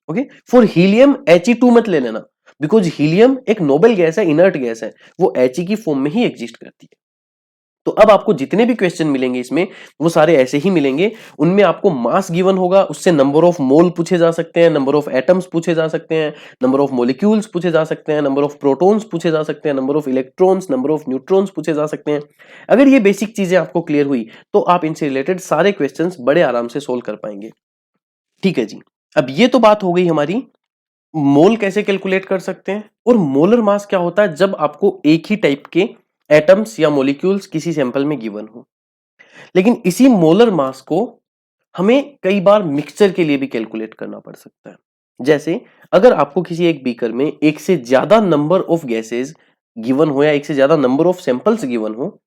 Okay, for helium He2 मत ले लेना, बिकॉज हीलियम एक नोबल गैस है, इनर्ट गैस है, वो He की फॉर्म में ही एग्जिस्ट करती है। तो अब आपको जितने भी क्वेश्चन मिलेंगे इसमें वो सारे ऐसे ही मिलेंगे। उनमें आपको मास गिवन होगा, उससे नंबर ऑफ मोल पूछे जा सकते हैं, नंबर ऑफ एटम्स पूछे जा सकते हैं, नंबर ऑफ मॉलिक्यूल्स पूछे जा सकते हैं, नंबर ऑफ प्रोटॉन्स पूछे जा सकते हैं, number of electrons, number of neutrons पूछे जा सकते हैं। अगर ये बेसिक चीजें आपको क्लियर हुई तो आप इनसे रिलेटेड सारे क्वेश्चन बड़े आराम से सोल्व कर पाएंगे। ठीक है जी। अब ये तो बात हो गई हमारी मोल कैसे कैलकुलेट कर सकते हैं और मोलर मास क्या होता है जब आपको एक ही टाइप के एटम्स या मॉलिक्यूल्स किसी सैंपल में गिवन हो। लेकिन इसी मोलर मास को हमें कई बार मिक्सचर के लिए भी कैलकुलेट करना पड़ सकता है। जैसे अगर आपको किसी एक बीकर में एक से ज्यादा नंबर ऑफ गैसेस गिवन हो या एक से ज्यादा नंबर ऑफ सैंपल्स गिवन हो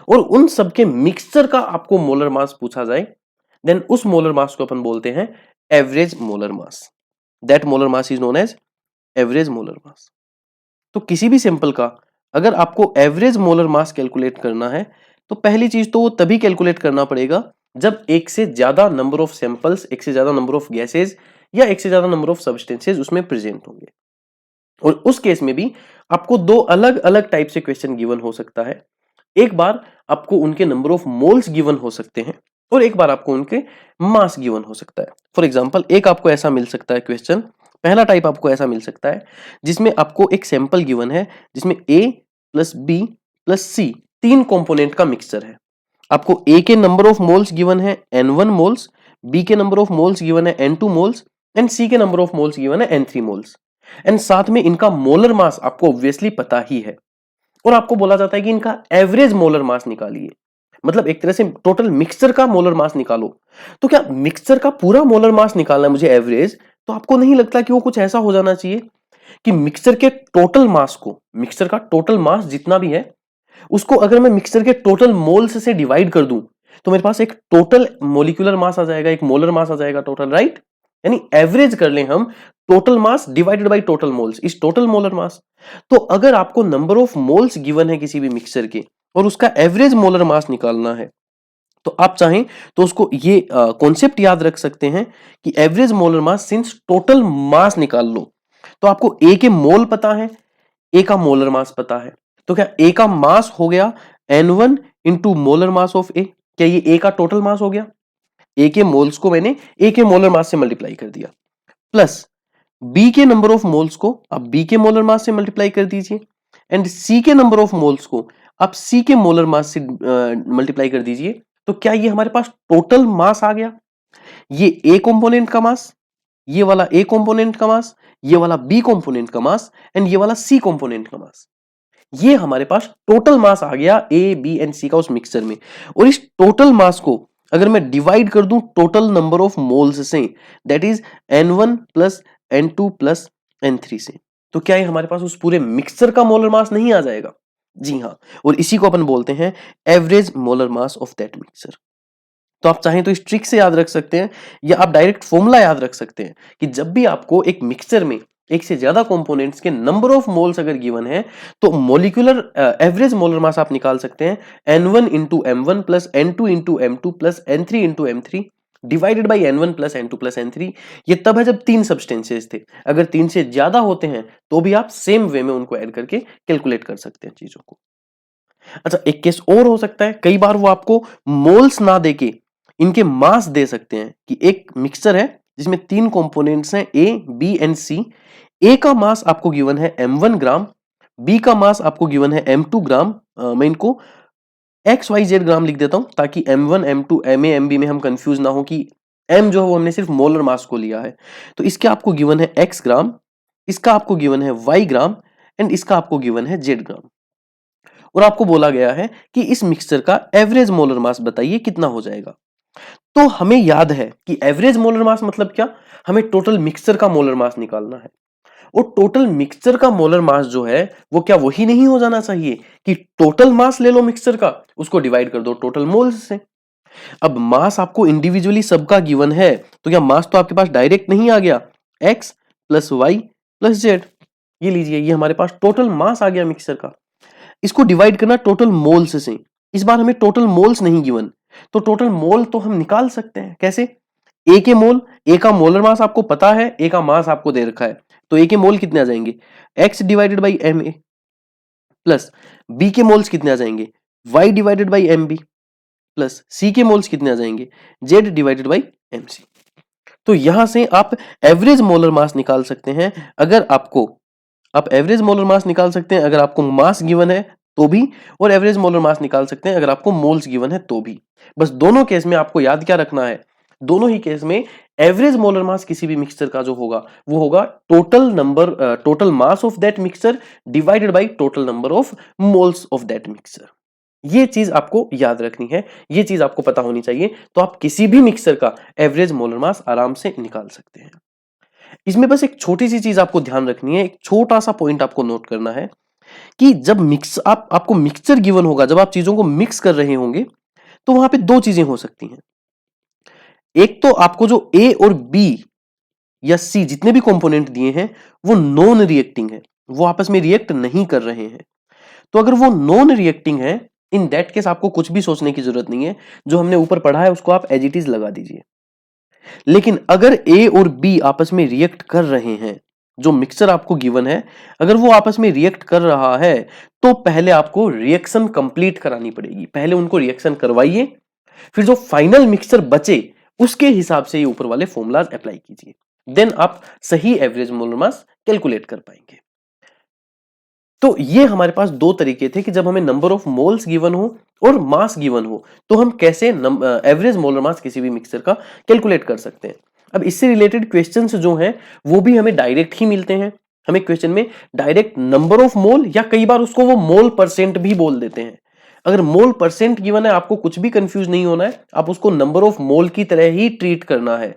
और उन सबके मिक्सचर का आपको मोलर मास पूछा जाए, देन उस मोलर मास को अपन बोलते हैं average molar mass. That molar mass is known as average molar mass. तो किसी भी सैंपल का अगर आपको एवरेज मोलर मास कैलकुलेट करना है तो पहली चीज तो वो तभी कैलकुलेट करना पड़ेगा जब एक से ज्यादा नंबर ऑफ सैंपल्स, एक से ज्यादा नंबर ऑफ गैसेस या एक से ज्यादा नंबर ऑफ सब्सटेंसेस उसमें प्रेजेंट होंगे। और उस केस में भी आपको दो अलग अलग टाइप से क्वेश्चन गिवन हो सकता है। एक बार आपको उनके नंबर ऑफ मोल्स गिवन हो सकते हैं और एक बार आपको उनके मास गिवन हो सकता है। फॉर एग्जांपल एक आपको ऐसा मिल सकता है क्वेश्चन, पहला टाइप आपको ऐसा मिल सकता है जिसमें आपको एक सैंपल गिवन है जिसमें A प्लस बी प्लस सी तीन कंपोनेंट का मिक्सचर है। आपको A के नंबर ऑफ मोल्स गिवन है N1 मोल्स, B के नंबर ऑफ मोल्स गिवन है N2 मोल्स एंड C के नंबर ऑफ मोल्स गिवन है N3 मोल्स। एंड साथ में इनका मोलर मास आपको ऑब्वियसली पता ही है और आपको बोला जाता है कि इनका एवरेज मोलर मास निकालिए। मतलब एक तरह से टोटल मिक्सचर का मोलर मास निकालो। तो क्या मिक्सचर का पूरा मोलर मास निकालना है मुझे एवरेज, तो आपको नहीं लगता कि वो कुछ ऐसा हो जाना चाहिए कि मिक्सचर के टोटल मास को, मिक्सचर का टोटल मास जितना भी है उसको अगर मैं मिक्सचर के टोटल मोल्स से डिवाइड कर दूं तो मेरे पास एक टोटल मोलिकुलर मास आ जाएगा, एक मोलर मास आ जाएगा टोटल, राइट? यानी एवरेज कर लें हम total mass divided by total moles is total molar mass. तो अगर आपको नंबर ऑफ मोल्स गिवन है किसी भी मिक्सचर के और उसका एवरेज मोलर मास निकालना है तो आप चाहें तो उसको ये कॉन्सेप्ट याद रख सकते हैं कि एवरेज मोलर मास सिंस टोटल मास निकाल लो। तो आपको ए के मोल पता है, ए का मोलर मास पता है, तो क्या ए का मास हो गया N1 into molar mass of A. क्या ये ए का टोटल मास हो गया? ए के मोल्स को मैंने ए के मोलर मास से मल्टीप्लाई कर दिया, प्लस बी के नंबर ऑफ मोल्स को आप बी के मोलर मास से मल्टीप्लाई कर दीजिए एंड सी के नंबर ऑफ मोल्स को आप सी के मोलर मास से मल्टीप्लाई कर दीजिए। तो क्या ये हमारे पास टोटल मास आ गया? ये ए कंपोनेंट का मास, ये वाला ए कंपोनेंट का मास, ये वाला बी कंपोनेंट का मास एंड ये वाला सी कंपोनेंट का मास। ये हमारे पास टोटल मास आ गया ए बी एंड सी का उस मिक्सचर में। और इस टोटल मास को अगर मैं डिवाइड कर दूं टोटल नंबर ऑफ मोल्स से, that is N1 plus N2 plus N3 से, तो क्या ये हमारे पास उस पूरे मिक्सचर का मोलर मास नहीं आ जाएगा? जी हाँ, और इसी को अपन बोलते हैं average molar mass of that mixture. तो आप चाहें तो इस ट्रिक से याद रख सकते हैं या आप डायरेक्ट फॉर्मूला याद रख सकते हैं कि जब भी आपको एक मिक्सचर में एक से ज्यादा कंपोनेंट्स के नंबर ऑफ मोल्स अगर गिवन है तो मॉलिक्यूलर एवरेज मोलर मास आप निकाल सकते हैं N1 into M1 plus N2 into M2 plus N3 into M3 divided by N1 plus N2 plus N3। ये तब है जब तीन सब्सटेंसेस थे, अगर तीन से ज्यादा होते हैं तो भी आप सेम वे में उनको ऐड करके कैलकुलेट कर सकते हैं चीजों को। अच्छा, एक केस और हो सकता है, कई बार वो आपको मोल्स ना देके इनके मास दे सकते हैं कि एक मिक्सचर है जिसमें तीन कंपोनेंट्स हैं ए बी एंड सी। ए का मास आपको गिवन है M1 ग्राम, बी का मास आपको गिवन है M2 ग्राम। मैं इनको XYZ ग्राम लिख देता हूं ताकि M1 M2 MA MB में हम कंफ्यूज ना हो कि M जो है वो हमने सिर्फ मोलर मास को लिया है। तो इसके आपको गिवन है X ग्राम, इसका आपको गिवन है Y ग्राम एंड इसका आपको गिवन है Z ग्राम। और आपको बोला गया है कि इस मिक्सचर का एवरेज मोलर मास बताइए कितना हो जाएगा। तो हमें याद है कि एवरेज मोलर मास मतलब क्या, हमें टोटल मिक्सचर का मोलर मास निकालना है। और टोटल मिक्सचर का मोलर मास जो है वो क्या वही नहीं हो जाना चाहिए कि टोटल मास ले लो मिक्सचर का, उसको डिवाइड कर दो टोटल मोल्स से। अब मास आपको इंडिविजुअली सबका गिवन है तो क्या मास तो आपके पास डायरेक्ट नहीं आ गया, x plus Y plus Z. ये लीजिए, ये हमारे पास टोटल मास आ गया मिक्सचर का। इसको डिवाइड करना टोटल मोल्स से। इस बार हमें टोटल मोल्स नहीं गिवन, तो टोटल मोल तो हम निकाल सकते हैं। कैसे? ए के मोल, ए का मोलर मास आपको पता है, ए का मास आपको दे रखा है, तो ए के मोल कितने आ जाएंगे x divided by M A, plus B के मोल्स कितने आ जाएंगे Y divided by MB plus C के मोल्स कितने आ जाएंगे, Z डिवाइडेड बाई MC। तो यहां से आप एवरेज मोलर मास निकाल सकते हैं। अगर आपको आप एवरेज मोलर मास निकाल सकते हैं अगर आपको मास गिवन है तो भी, और एवरेज मोलर मास निकाल सकते हैं अगर आपको मोल्स गिवन है तो भी। बस दोनों केस में आपको याद क्या रखना है, दोनों ही केस में एवरेज मोलर मास किसी भी मिक्सचर का जो होगा वो होगा total mass of that mixture divided by total number of moles of that mixture. ये चीज आपको याद रखनी है, ये चीज आपको पता होनी चाहिए, तो आप किसी भी मिक्सचर का एवरेज मोलर मास आराम से निकाल सकते हैं। इसमें बस एक छोटी सी चीज आपको ध्यान रखनी है, एक छोटा सा पॉइंट आपको नोट करना है कि जब आपको मिक्सचर गिवन होगा, जब आप चीजों को मिक्स कर रहे होंगे तो वहां पे दो चीजें हो सकती हैं। एक तो आपको जो ए और बी या सी जितने भी कंपोनेंट दिए हैं वो नॉन रिएक्टिंग है, वो आपस में रिएक्ट नहीं कर रहे हैं। तो अगर वो नॉन रिएक्टिंग है, इन दैट केस आपको कुछ भी सोचने की जरूरत नहीं है, जो हमने ऊपर पढ़ा है उसको आप एज इट इज लगा दीजिए। लेकिन अगर ए और बी आपस में रिएक्ट कर रहे हैं, जो मिक्सचर आपको गिवन है अगर वो आपस में रिएक्ट कर रहा है तो पहले आपको रिएक्शन कंप्लीट करानी पड़ेगी, पहले उनको रिएक्शन करवाइए, फिर जो फाइनल मिक्सचर बचे उसके हिसाब से ये ऊपर वाले फॉर्मूलाज अप्लाई कीजिए, देन आप सही एवरेज मोलर मास कैलकुलेट कर पाएंगे। तो ये हमारे पास दो तरीके थे कि जब हमें नंबर ऑफ मोल्स गिवन हो और मास गिवन हो तो हम कैसे एवरेज मोलर मास किसी भी मिक्सचर का कैलकुलेट कर सकते हैं। अब इससे रिलेटेड क्वेश्चंस जो हैं वो भी हमें डायरेक्ट ही मिलते हैं, हमें क्वेश्चन में डायरेक्ट नंबर ऑफ मोल या कई बार उसको वो मोल परसेंट भी बोल देते हैं। अगर मोल परसेंट गिवन है आपको कुछ भी कंफ्यूज नहीं होना है, आप उसको नंबर ऑफ मोल की तरह ही ट्रीट करना है।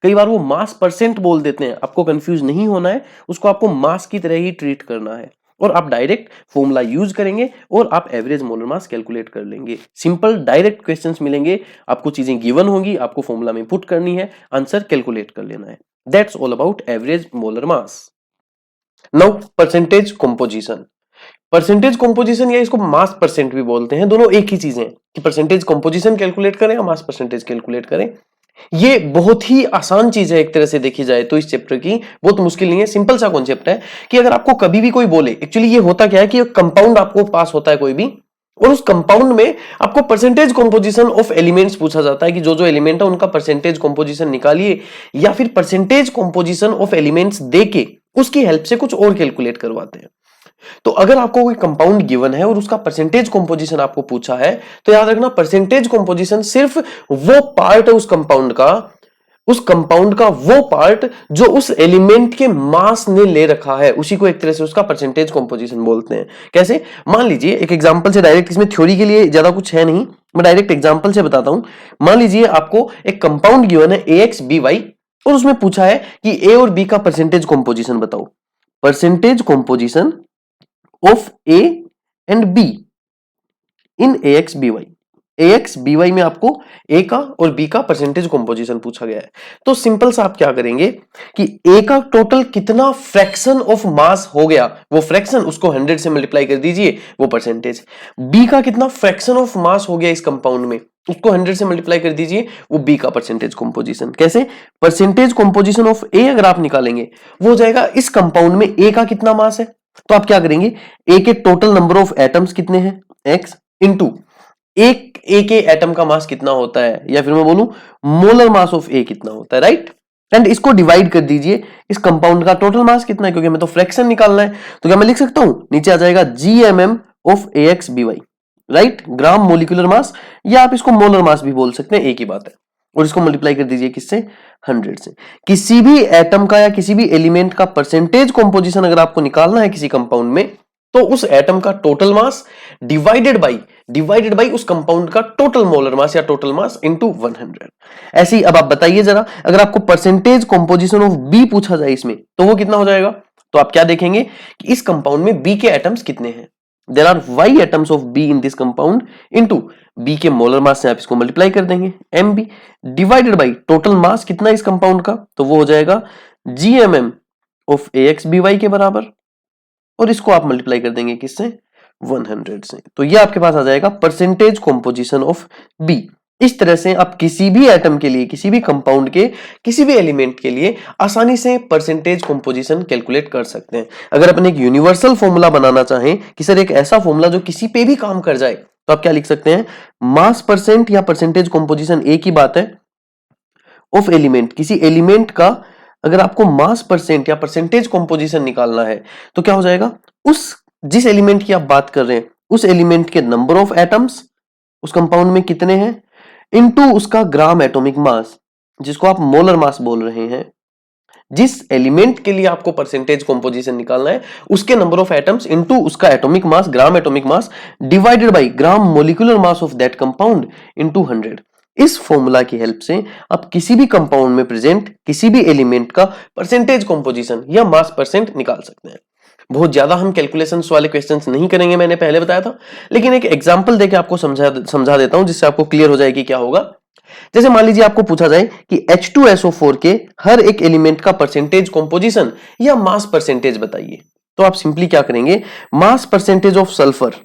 कई बार वो मास परसेंट बोल देते हैं, आपको कंफ्यूज नहीं होना है, उसको आपको मास की तरह ही ट्रीट करना है और आप डायरेक्ट फॉर्मूला यूज करेंगे और आप एवरेज मोलर मास कैलकुलेट कर लेंगे। सिंपल डायरेक्ट क्वेश्चंस मिलेंगे, आपको चीजें गिवन होंगी, आपको फॉर्मूला में पुट करनी है, आंसर कैलकुलेट कर लेना है। That's all about average molar mass. Now percentage composition. Percentage composition या इसको मास परसेंट भी बोलते हैं, दोनों एक ही चीज है कि परसेंटेज कंपोजिशन कैलकुलेट करें या मास परसेंटेज कैलकुलेट करें। ये बहुत ही आसान चीज है एक तरह से देखी जाए तो इस चैप्टर की, बहुत मुश्किल नहीं है, सिंपल सा कॉन्सेप्ट है कि अगर आपको कभी भी कोई बोले, एक्चुअली ये होता क्या है कि कंपाउंड आपको पास होता है कोई भी, और उस कंपाउंड में आपको परसेंटेज कंपोजिशन ऑफ एलिमेंट्स पूछा जाता है कि जो जो एलिमेंट है उनका परसेंटेज कंपोजिशन निकालिए, या फिर परसेंटेज कंपोजिशन ऑफ एलिमेंट्स देके उसकी हेल्प से कुछ और कैलकुलेट करवाते हैं। तो अगर आपको कोई कंपाउंड गिवन है और उसका परसेंटेज कंपोजिशन आपको पूछा है तो याद रखना परसेंटेज कंपोजिशन सिर्फ वो पार्ट है उस कंपाउंड का वो पार्ट जो उस एलिमेंट के मास ने ले रखा है, उसी को एक तरह से उसका परसेंटेज कंपोजिशन बोलते हैं। कैसे, मान लीजिए एक एग्जांपल से, डायरेक्ट इसमें थ्योरी के लिए ज्यादा कुछ है नहीं, मैं डायरेक्ट एग्जांपल से बताता हूं। मान लीजिए आपको एक कंपाउंड गिवन है AXBY और उसमें पूछा है कि A और B का परसेंटेज कंपोजिशन बताओ। Percentage composition of A and B in AXBY। AXBY में आपको A का और B का परसेंटेज कंपोजिशन पूछा गया है। तो सिंपल सा आप क्या करेंगे कि A का टोटल कितना फ्रैक्शन ऑफ मास हो गया, वो फ्रैक्शन उसको 100 से मल्टीप्लाई कर दीजिए, वो परसेंटेज। B का कितना फ्रैक्शन ऑफ मास हो गया इस कंपाउंड में, उसको 100 से मल्टीप्लाई कर दीजिए, वो B का परसेंटेज कंपोजिशन। कैसे, परसेंटेज कंपोजिशन ऑफ A अगर आप निकालेंगे वो हो जाएगा इस कंपाउंड में A का कितना मास है, तो आप क्या करेंगे, A के टोटल नंबर ऑफ एटम्स कितने हैं X इंटू एक A के एटम का मास कितना होता है, या फिर मैं बोलूं मोलर मास ऑफ A कितना होता है, राइट। एंड इसको डिवाइड कर दीजिए इस कंपाउंड का टोटल मास कितना है, क्योंकि हमें तो फ्रैक्शन निकालना है। तो क्या मैं लिख सकता हूं, नीचे आ जाएगा GMM of AXBY, right, gram molecular mass, या आप इसको मोलर मास भी बोल सकते हैं, एक ही बात है। और इसको मल्टीप्लाई कर दीजिए किससे, 100 से। किसी भी एटम का या किसी भी एलिमेंट का परसेंटेज कंपोजिशन अगर आपको निकालना है किसी कंपाउंड में, तो उस एटम का टोटल मास डिवाइडेड बाई उस कंपाउंड का टोटल मोलर मास या टोटल मास इनटू 100। ऐसे ही अब आप बताइए जरा, अगर आपको परसेंटेज कंपोजिशन ऑफ बी पूछा जाए इसमें तो वो कितना हो जाएगा। तो आप क्या देखेंगे कि इस कंपाउंड में बी के एटम्स कितने हैं, there are y atoms of B in this compound into B के मोलर मास से आप इसको मल्टीप्लाई कर देंगे mb divided by total mass कितना इस कंपाउंड का, तो वो हो जाएगा GMM ऑफ AXBY के बराबर, और इसको आप मल्टीप्लाई कर देंगे किससे, 100 से। तो ये आपके पास आ जाएगा परसेंटेज कंपोजिशन ऑफ बी। इस तरह से आप किसी भी एटम के लिए, किसी भी कंपाउंड के किसी भी एलिमेंट के लिए आसानी से परसेंटेज कंपोजिशन कैलकुलेट कर सकते हैं। अगर अपन एक यूनिवर्सल फॉर्मूला बनाना चाहें कि सर एक ऐसा फॉर्मूला जो किसी पे भी काम कर जाए, तो आप क्या लिख सकते हैं, मास परसेंट या परसेंटेज कंपोजिशन एक ही बात है, ऑफ एलिमेंट, किसी एलिमेंट का अगर आपको मास परसेंट या परसेंटेज कंपोजिशन निकालना है तो क्या हो जाएगा, उस जिस एलिमेंट की आप बात कर रहे हैं उस एलिमेंट के नंबर ऑफ एटम्स उस कंपाउंड में कितने हैं इनटू उसका ग्राम एटॉमिक मास, जिसको आप मोलर मास बोल रहे हैं। जिस एलिमेंट के लिए आपको परसेंटेज कंपोजिशन निकालना है उसके नंबर ऑफ एटम्स इनटू उसका atomic mass, gram atomic mass, divided by gram molecular mass of that compound into 100। इस फॉर्मूला की हेल्प से आप किसी भी कंपाउंड में प्रेजेंट किसी भी एलिमेंट का परसेंटेज कंपोजिशन या मास परसेंट निकाल सकते हैं। बहुत ज्यादा हम कैलकुलेशंस वाले क्वेश्चंस नहीं करेंगे, मैंने पहले बताया था, लेकिन एक एग्जांपल देके आपको समझा देता हूं जिससे आपको क्लियर हो जाए कि क्या होगा। जैसे मान लीजिए आपको पूछा जाए कि H2SO4 के हर एक एलिमेंट का परसेंटेज कंपोजिशन या मास परसेंटेज बताइए, तो आप सिंपली क्या करेंगे, मास परसेंटेज ऑफ सल्फर,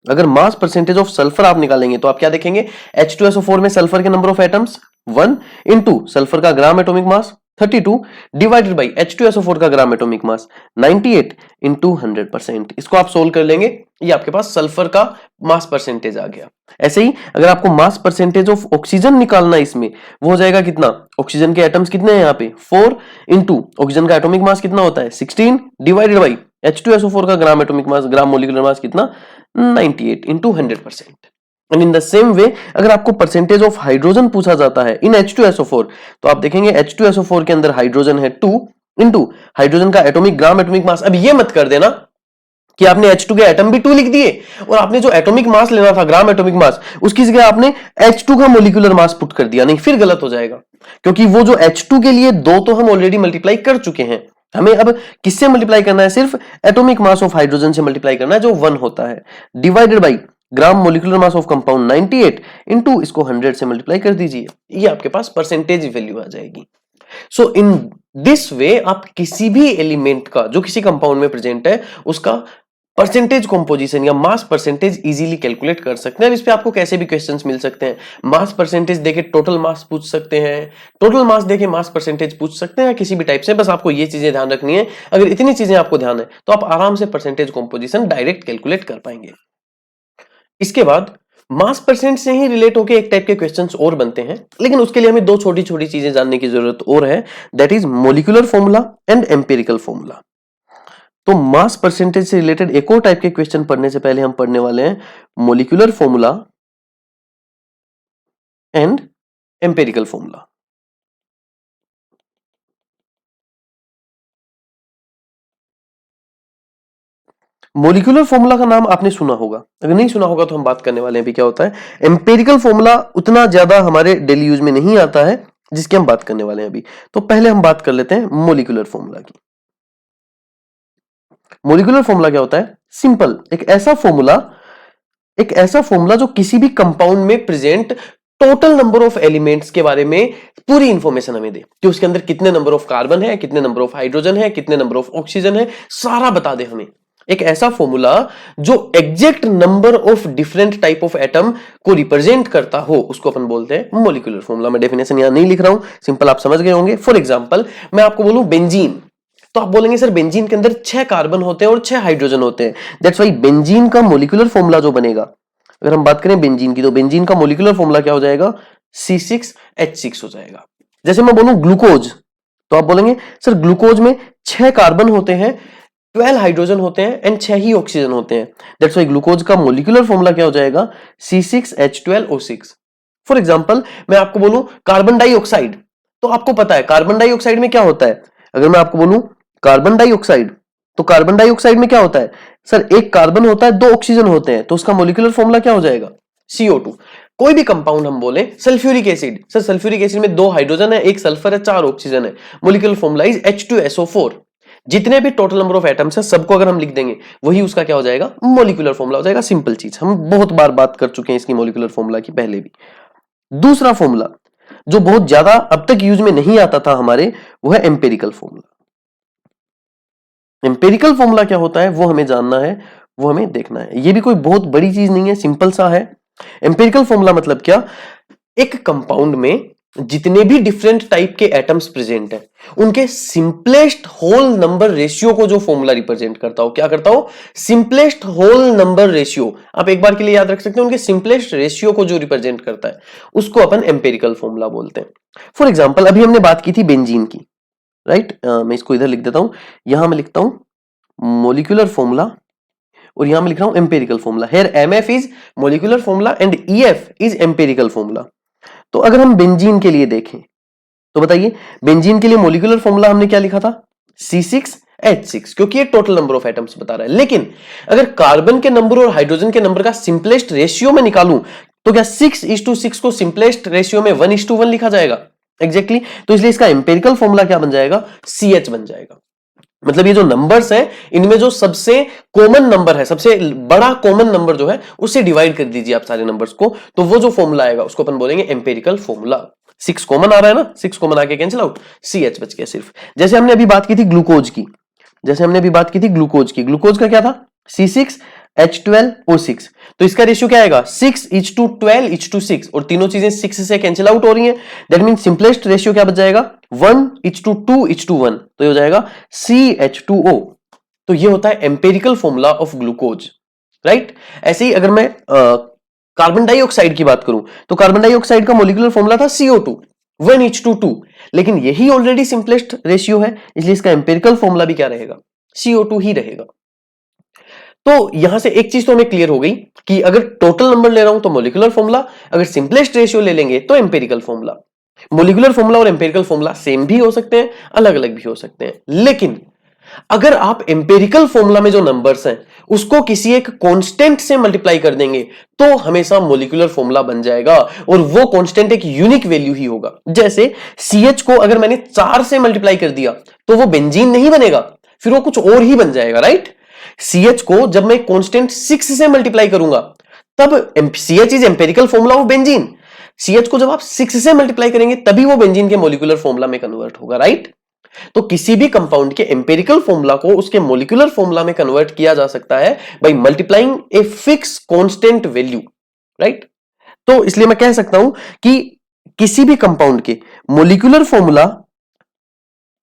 अगर मास परसेंटेज ऑफ सल्फर आप निकालेंगे तो आप क्या देखेंगे, H2SO4 में सल्फर के number of atoms 1 into sulphur का gram atomic mass 32 divided by H2SO4 का ग्राम एटॉमिक मास 98 इंटू 100%। इसको आप सोल्व कर लेंगे, ये आपके पास सल्फर का मास परसेंटेज आ गया। ऐसे ही अगर आपको मास परसेंटेज ऑफ ऑक्सीजन निकालना है इसमें, वो हो जाएगा कितना, ऑक्सीजन के एटम्स कितने हैं यहाँ पे 4 इंटू ऑक्सीजन का एटॉमिक मास कितना होता है 16 डिवाइडेड बाई H2SO4 का ग्राम एटॉमिक मास, ग्राम मोलिकुलर मास कितना 98 into 100%। And in the same way अगर आपको परसेंटेज ऑफ हाइड्रोजन पूछा जाता है इन H2SO4, तो आप देखेंगे H2SO4 के अंदर हाइड्रोजन है 2 इंटू हाइड्रोजन का एटॉमिक ग्राम एटॉमिक मास। अब ये मत कर देना कि आपने H2 के एटम भी 2 लिख दिए और आपने जो एटॉमिक मास लेना था ग्राम एटॉमिक मास उसकी जगह आपने H2 का मोलिकुलर मास पुट कर दिया, नहीं फिर गलत हो जाएगा, क्योंकि वो जो H2 के लिए 2 तो हम ऑलरेडी मल्टीप्लाई कर चुके हैं, हमें अब किससे मल्टीप्लाई करना है, सिर्फ एटॉमिक मास ऑफ हाइड्रोजन से मल्टीप्लाई करना है जो 1 होता है, divided by gram molecular mass of compound 98 into इसको 100 से मल्टीप्लाई कर दीजिए, ये आपके पास परसेंटेज वैल्यू आ जाएगी। सो इन दिस वे आप किसी भी एलिमेंट का जो किसी कंपाउंड में प्रेजेंट है उसका परसेंटेज कंपोजिशन या मास परसेंटेज इजीली कैलकुलेट कर सकते हैं। अब इस पे आपको कैसे भी क्वेश्चंस मिल सकते हैं, मास परसेंटेज देके टोटल मास पूछ सकते हैं, टोटल मास देके मास परसेंटेज पूछ सकते हैं, या किसी भी टाइप से, बस आपको ये चीजें ध्यान रखनी है। अगर इतनी चीजें आपको ध्यान है तो आप आराम से परसेंटेज कंपोजिशन डायरेक्ट कैलकुलेट कर पाएंगे। इसके बाद मास परसेंट से ही रिलेट होकर एक टाइप के क्वेश्चंस और बनते हैं, लेकिन उसके लिए हमें दो छोटी छोटी चीजें जानने की जरूरत और है, that is molecular formula and empirical formula. तो मास परसेंटेज से रिलेटेड एक और टाइप के क्वेश्चन पढ़ने से पहले हम पढ़ने वाले हैं molecular formula and empirical formula. Molecular formula का नाम आपने सुना होगा, अगर नहीं सुना होगा तो हम बात करने वाले हैं अभी क्या होता है। एम्पिरिकल फॉर्मूला उतना ज्यादा हमारे डेली यूज में नहीं आता है जिसकी हम बात करने वाले हैं अभी, तो पहले हम बात कर लेते हैं मोलिकुलर फॉर्मूला की। मोलिकुलर फॉर्मूला क्या होता है, सिंपल, एक ऐसा फॉर्मूला जो किसी भी कंपाउंड में present total number of elements के बारे में पूरी इंफॉर्मेशन हमें दे, कि उसके अंदर कितने नंबर ऑफ कार्बन है, कितने नंबर ऑफ हाइड्रोजन है, कितने नंबर ऑफ ऑक्सीजन है, सारा बता दे हमें। एक ऐसा फॉर्मूला जो exact number of different type of atom को रिप्रेजेंट करता हो उसको अपन बोलते हैं मोलिकुलर फॉर्मूला। मैं डेफिनेशन यहां नहीं लिख रहा हूं, सिंपल आप समझ गए होंगे। फॉर एग्जांपल मैं आपको बोलूं बेंजीन, तो आप बोलेंगे सर बेंजीन के अंदर 6 कार्बन होते हैं और 6 हाइड्रोजन होते हैं, दैट्स व्हाई बेंजीन का मोलिकुलर फॉर्मूला जो बनेगा, अगर हम बात करें बेंजीन की, तो बेंजीन का मोलिकुलर फॉर्मूला क्या हो जाएगा, C6H6 हो जाएगा। जैसे मैं बोलूं ग्लूकोज, तो आप बोलेंगे सर ग्लूकोज में 6 कार्बन होते हैं, 12 हाइड्रोजन होते हैं एंड 6 ही ऑक्सीजन होते हैं, दैट्स व्हाई ग्लूकोज का मोलिकुलर फॉर्मूला क्या हो जाएगा, C6H12O6। फॉर एग्जांपल मैं आपको बोलूं कार्बन डाइऑक्साइड, तो आपको पता है कार्बन डाइऑक्साइड में क्या होता है, अगर मैं आपको बोलूं कार्बन डाइऑक्साइड, तो कार्बन डाइऑक्साइड में क्या होता है, सर एक कार्बन होता है, 2 ऑक्सीजन होते हैं, तो उसका मोलिकुलर फॉर्मूला क्या हो जाएगा, CO2। कोई भी कंपाउंड हम बोले, sulphuric acid, sir sulphuric acid में 2 हाइड्रोजन है, 1 सल्फर है, 4 ऑक्सीजन है, मोलिकुलर फॉर्मूला इज H2SO4। जितने भी टोटल नंबर ऑफ एटम्स है सबको अगर हम लिख देंगे वही उसका क्या हो जाएगा, मोलिकुलर फॉर्मूला हो जाएगा। सिंपल चीज, हम बहुत बार बात कर चुके हैं इसकी मोलिकुलर फॉर्मूला की पहले भी। दूसरा फॉर्मूला जो बहुत ज्यादा अब तक यूज में नहीं आता था हमारे, वो है एम्पिरिकल फॉर्मूला। एम्पिरिकल फॉर्मूला क्या होता है वो हमें जानना है, वो हमें देखना है। ये भी कोई बहुत बड़ी चीज नहीं है, सिंपल सा है। एम्पिरिकल फॉर्मूला मतलब क्या, एक कंपाउंड में जितने भी डिफरेंट टाइप के एटम्स प्रेजेंट हैं उनके सिंपलेस्ट होल नंबर रेशियो को जो फॉर्मूला रिप्रेजेंट करता हो, क्या करता हो, सिंपलेस्ट होल नंबर रेशियो। आप एक बार के लिए याद रख सकते हैं, उनके सिंपलेस्ट रेशियो को जो रिप्रेजेंट करता है उसको अपन एम्पेरिकल फॉर्मूला बोलते हैं। फॉर एग्जाम्पल अभी हमने बात की थी बेंजीन की, राइट। मैं इसको इधर लिख देता हूं, यहां मैं लिखता हूं मोलिकुलर फॉर्मूला और यहां मैं लिख रहा हूं empirical formula. Here MF is molecular formula and EF is empirical formula. तो अगर हम बेंजीन के लिए देखें तो बताइए, बेंजीन के लिए मोलिकुलर फॉर्मूला हमने क्या लिखा था, C6H6, क्योंकि ये टोटल नंबर ऑफ एटम्स बता रहा है। लेकिन अगर कार्बन के नंबर और हाइड्रोजन के नंबर का सिंपलेस्ट रेशियो में निकालूं तो क्या 6:6 को सिंपलेस्ट रेशियो में 1:1 लिखा जाएगा? एग्जैक्टली तो इसलिए इसका एम्पेरिकल फॉर्मूला क्या बन जाएगा, CH बन जाएगा। मतलब ये जो नंबर्स हैं इनमें जो सबसे कॉमन नंबर है, सबसे बड़ा कॉमन नंबर जो है उससे डिवाइड कर दीजिए आप सारे नंबर्स को, तो वो जो फॉर्मूला आएगा उसको अपन बोलेंगे एम्पेरिकल फॉर्मूला। 6 कॉमन आ रहा है ना, 6 कॉमन आके कैंसिल आउट, CH बच गया सिर्फ। जैसे हमने अभी बात की थी ग्लूकोज की, ग्लूकोज का क्या था, C6H12O6। तो इसका रेशियो क्या आएगा, 6:12:6 और तीनों चीजें 6 से कैंसिल आउट हो रही हैं। दैट मीन सिंपलेस्ट रेशियो क्या बच जाएगा, 1:2:1। तो ये हो जाएगा CH2O। तो ये होता है empirical formula of glucose, right. ऐसे ही अगर मैं कार्बन डाइऑक्साइड की बात करूं तो कार्बन डाइऑक्साइड का मोलिकुलर फॉर्मूला था CO2, 1:2, लेकिन यही ऑलरेडी सिंपलेस्ट रेशियो है, इसलिए इसका एम्पेरिकल फॉर्मूला भी क्या रहेगा, CO2 ही रहेगा। तो यहां से एक चीज तो हमें क्लियर हो गई कि अगर टोटल नंबर ले रहा हूं तो मोलिकुलर फॉर्मूला, अगर सिंपलेस्ट रेशियो ले लेंगे तो एम्पेरिकल फॉर्मूला। मोलिकुलर फॉर्मूला और एम्पेरिकल फॉर्मूला सेम भी हो सकते हैं, अलग अलग भी हो सकते हैं, लेकिन अगर आप एम्पेरिकल फॉर्मूला में जो नंबर्स हैं उसको किसी एक कांस्टेंट से मल्टीप्लाई कर देंगे तो हमेशा मोलिकुलर फॉर्मूला बन जाएगा, और वो कांस्टेंट एक यूनिक वैल्यू ही होगा। जैसे CH को अगर मैंने 4 से मल्टीप्लाई कर दिया तो वो बेंजीन नहीं बनेगा, फिर वो कुछ और ही बन जाएगा, राइट। CH को जब मैं कांस्टेंट 6 से मल्टीप्लाई करूंगा तब CH is empirical formula of benzene. CH को जब आप 6 से मल्टीप्लाई करेंगे तभी वो बेंजीन के मोलिकुलर फॉर्मूला में कन्वर्ट होगा, राइट। तो किसी भी कंपाउंड के एम्पेरिकल फॉर्मूला को उसके मोलिकुलर फॉर्मूला में कन्वर्ट किया जा सकता है by multiplying a fix constant value, right. तो इसलिए मैं कह सकता हूं कि किसी भी कंपाउंड के मोलिकुलर फॉर्मूला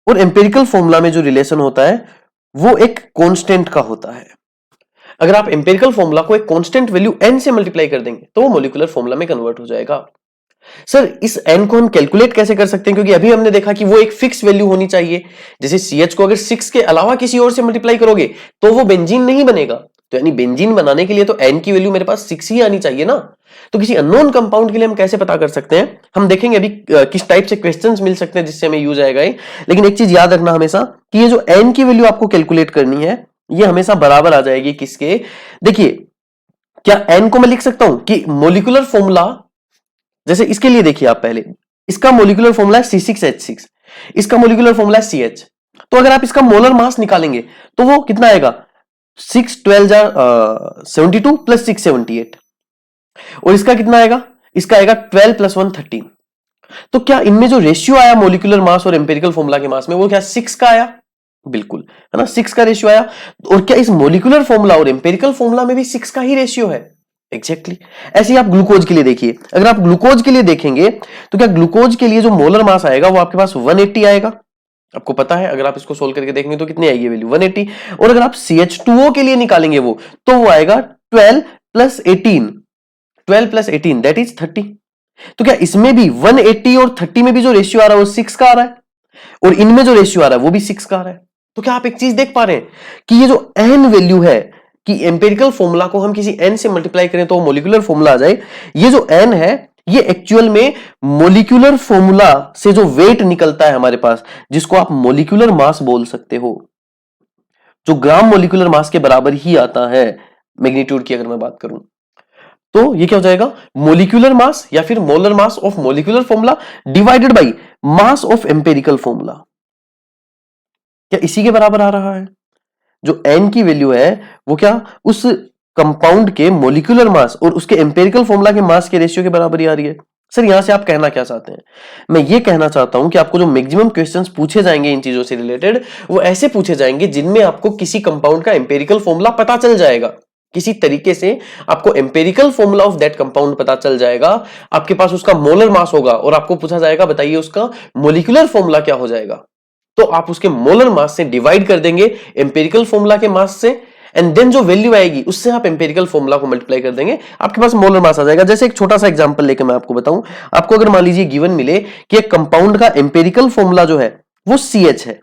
और एम्पेरिकल फॉर्मूला में जो रिलेशन होता है वो एक कांस्टेंट का होता है। अगर आप एम्पेरिकल फॉर्मूला को एक कांस्टेंट वैल्यू n से मल्टीप्लाई कर देंगे तो वो मोलिकुलर फॉर्मूला में कन्वर्ट हो जाएगा। सर इस n को हम कैलकुलेट कैसे कर सकते हैं, क्योंकि अभी हमने देखा कि वो एक फिक्स वैल्यू होनी चाहिए। जैसे CH को अगर 6 के अलावा किसी और से मल्टीप्लाई करोगे तो वो बेंजीन नहीं बनेगा, तो यानी बेंजीन बनाने के लिए तो n की वैल्यू मेरे पास 6 ही आनी चाहिए ना। तो किसी अननोन कंपाउंड के लिए हम कैसे पता कर सकते हैं, हम देखेंगे अभी किस टाइप से क्वेश्चंस मिल सकते हैं जिससे हमें यूज आएगा ये। लेकिन एक चीज याद रखना हमेशा कि ये जो n की वैल्यू आपको कैलकुलेट करनी है ये हमेशा बराबर आ जाएगी किसके, देखिए क्या n को मैं लिख सकता हूं कि मोलिकुलर फॉर्मूला, जैसे इसके लिए देखिए आप पहले, इसका मोलिकुलर फॉर्मूला है C6H6, इसका मोलिकुलर फॉर्मूला है CH। तो अगर आप इसका मोलर मास निकालेंगे तो वो कितना आएगा, 612 प्लस 678, और इसका कितना आएगा, इसका आएगा 12 + 1 13। तो क्या इनमें जो रेशियो आया मोलिकुलर मास और एम्पेरिकल फॉर्मूला के मास में वो क्या 6 का आया, बिल्कुल है ना, 6 का रेशियो आया। और क्या इस मोलिकुलर फॉर्मूला और एम्पेरिकल फॉर्मूला में भी 6 का ही रेशियो है, एग्जैक्टली। ऐसे ही आप ग्लूकोज के लिए देखिए, अगर आप ग्लूकोज के लिए देखेंगे तो क्या ग्लूकोज के लिए जो मोलर मास आएगा वो आपके पास 180 आएगा, आपको पता है। अगर आप इसको सोल्व करके देखेंगे तो कितनी आएगी वैल्यू, 180। और अगर आप CH2O के लिए निकालेंगे वो, तो वो आएगा 12 + 18, 12 + 18 दैट इज 30। तो क्या इसमें भी 180 और 30 में भी जो रेशियो आ रहा है वो 6 का आ रहा है, और इनमें जो रेशियो आ रहा है वो भी 6 का आ रहा है। तो क्या आप एक चीज देख पा रहे हैं कि ये जो n वैल्यू है कि एम्पेरिकल फॉर्मूला को हम किसी n से मल्टीप्लाई करें तो मोलिकुलर फॉर्मूला आ जाए, ये जो n है ये एक्चुअल में मोलिकुलर फॉर्मूला से जो वेट निकलता है हमारे पास, जिसको आप मोलिकुलर मास बोल सकते हो, जो ग्राम मोलिकुलर मास के बराबर ही आता है मैग्नीट्यूड की अगर मैं बात करूं, तो ये क्या हो जाएगा, मोलिकुलर मास या फिर molar mass of molecular formula divided by mass of empirical formula. क्या इसी के बराबर आ रहा है, जो n की वैल्यू है वो क्या उस कंपाउंड के मोलिकुलर मास और उसके एम्पेरिकल फॉर्मूला के मास के रेशियो के बराबर ही आ रही है। सर यहां से आप कहना क्या चाहते हैं, मैं ये कहना चाहता हूं कि आपको जो मैक्सिमम क्वेश्चंस पूछे जाएंगे इन चीजों से रिलेटेड वो ऐसे पूछे जाएंगे जिनमें आपको किसी कंपाउंड का एम्पेरिकल फॉर्मूला पता चल जाएगा किसी तरीके से आपको empirical formula of that compound पता चल जाएगा, आपके पास उसका मोलर मास होगा और आपको पूछा जाएगा बताइए उसका मोलिकुलर फॉर्मूला क्या हो जाएगा, तो आप उसके मोलर मास से डिवाइड कर देंगे एम्पेरिकल फॉर्मूला के मास से, एंड देन जो वैल्यू आएगी उससे आप एम्पेरिकल फॉर्मूला को मल्टीप्लाई कर देंगे, आपके पास मोलर मास आ जाएगा। जैसे एक छोटा सा एग्जांपल लेके मैं आपको बताऊं, आपको अगर मान लीजिए गिवन मिले कि एक कंपाउंड का एम्पेरिकल फॉर्मूला जो है वो CH है,